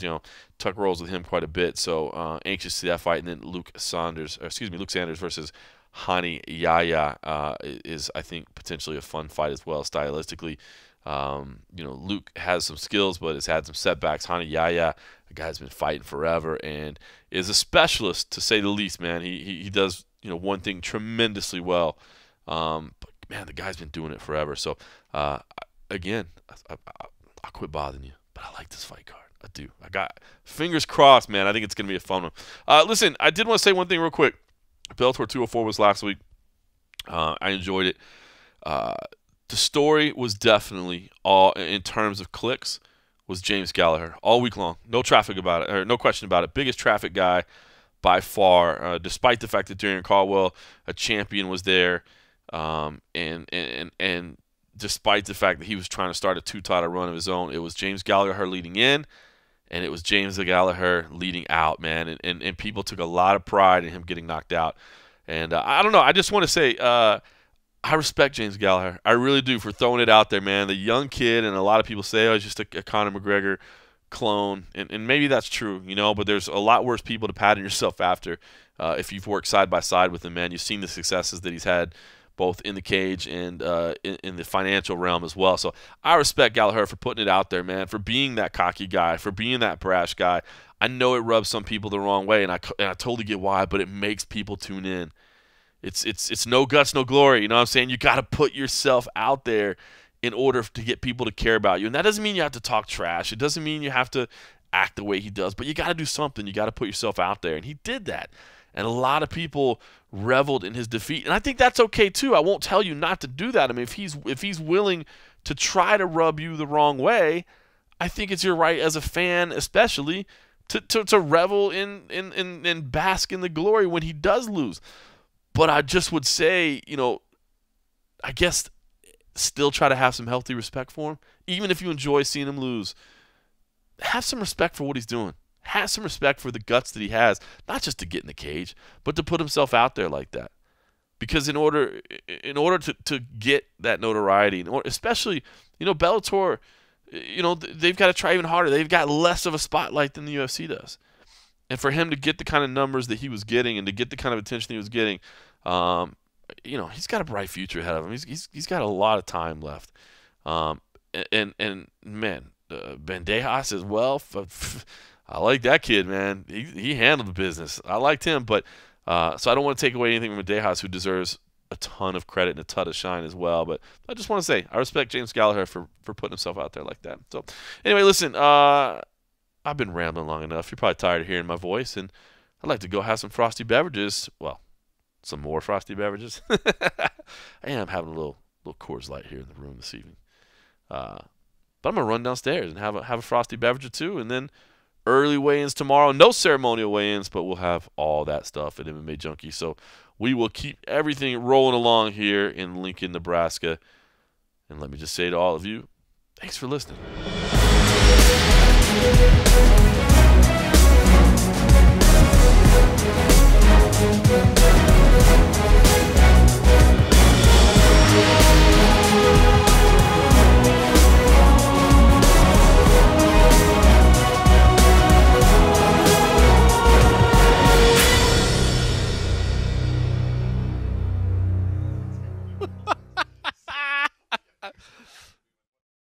know, Tuck rolls with him quite a bit. So anxious to see that fight. And then Luke Sanders versus Hani Yahya is, I think, potentially a fun fight as well, stylistically. You know, Luke has some skills, but has had some setbacks. Hani Yahya, a guy's been fighting forever and is a specialist, to say the least, man. He does, you know, one thing tremendously well. But, man, the guy's been doing it forever. So, again, I'll quit bothering you, but I like this fight card. I do. I got fingers crossed, man. I think it's going to be a fun one. Listen, I did want to say one thing real quick. Bellator 204 was last week. I enjoyed it. The story was definitely, all in terms of clicks, was James Gallagher all week long. No traffic about it, or no question about it. Biggest traffic guy by far, despite the fact that Darren Caldwell, a champion, was there, and despite the fact that he was trying to start a two-title run of his own. It was James Gallagher leading in, and it was James Gallagher leading out, man. And people took a lot of pride in him getting knocked out. And I don't know. I just want to say I respect James Gallagher. I really do, for throwing it out there, man. The young kid, and a lot of people say, oh, he's just a Conor McGregor clone, and maybe that's true, you know, but there's a lot worse people to pattern yourself after if you've worked side by side with him, man. You've seen the successes that he's had both in the cage and in the financial realm as well. So I respect Gallagher for putting it out there, man, for being that cocky guy, for being that brash guy. I know it rubs some people the wrong way, and I totally get why, but it makes people tune in. It's no guts, no glory. You know what I'm saying? You got to put yourself out there in order to get people to care about you. And that doesn't mean you have to talk trash. It doesn't mean you have to act the way he does, but you got to do something. You got to put yourself out there. And he did that. And a lot of people reveled in his defeat. And I think that's okay too. I won't tell you not to do that. I mean, if he's willing to try to rub you the wrong way, I think it's your right as a fan, especially, to revel in bask in the glory when he does lose. But I just would say, you know, I guess still try to have some healthy respect for him. Even if you enjoy seeing him lose, have some respect for what he's doing. Have some respect for the guts that he has, not just to get in the cage, but to put himself out there like that. Because in order to get that notoriety, especially, you know, Bellator, you know, they've got to try even harder. They've got less of a spotlight than the UFC does. And for him to get the kind of numbers that he was getting and to get the kind of attention he was getting, you know, he's got a bright future ahead of him. He's got a lot of time left. And man, Bandejas as well. I like that kid, man. He handled the business. I liked him, but so I don't want to take away anything from Bandejas, who deserves a ton of credit and a ton of shine as well. But I just want to say I respect James Gallagher for putting himself out there like that. So anyway, listen, I've been rambling long enough. You're probably tired of hearing my voice, and I'd like to go have some frosty beverages. Well, some more frosty beverages. I am having a little Coors Light here in the room this evening. But I'm gonna run downstairs and have a frosty beverage or two, and then early weigh-ins tomorrow. No ceremonial weigh-ins, but we'll have all that stuff at MMA Junkie. So we will keep everything rolling along here in Lincoln, Nebraska. And let me just say to all of you, thanks for listening. We'll be right back.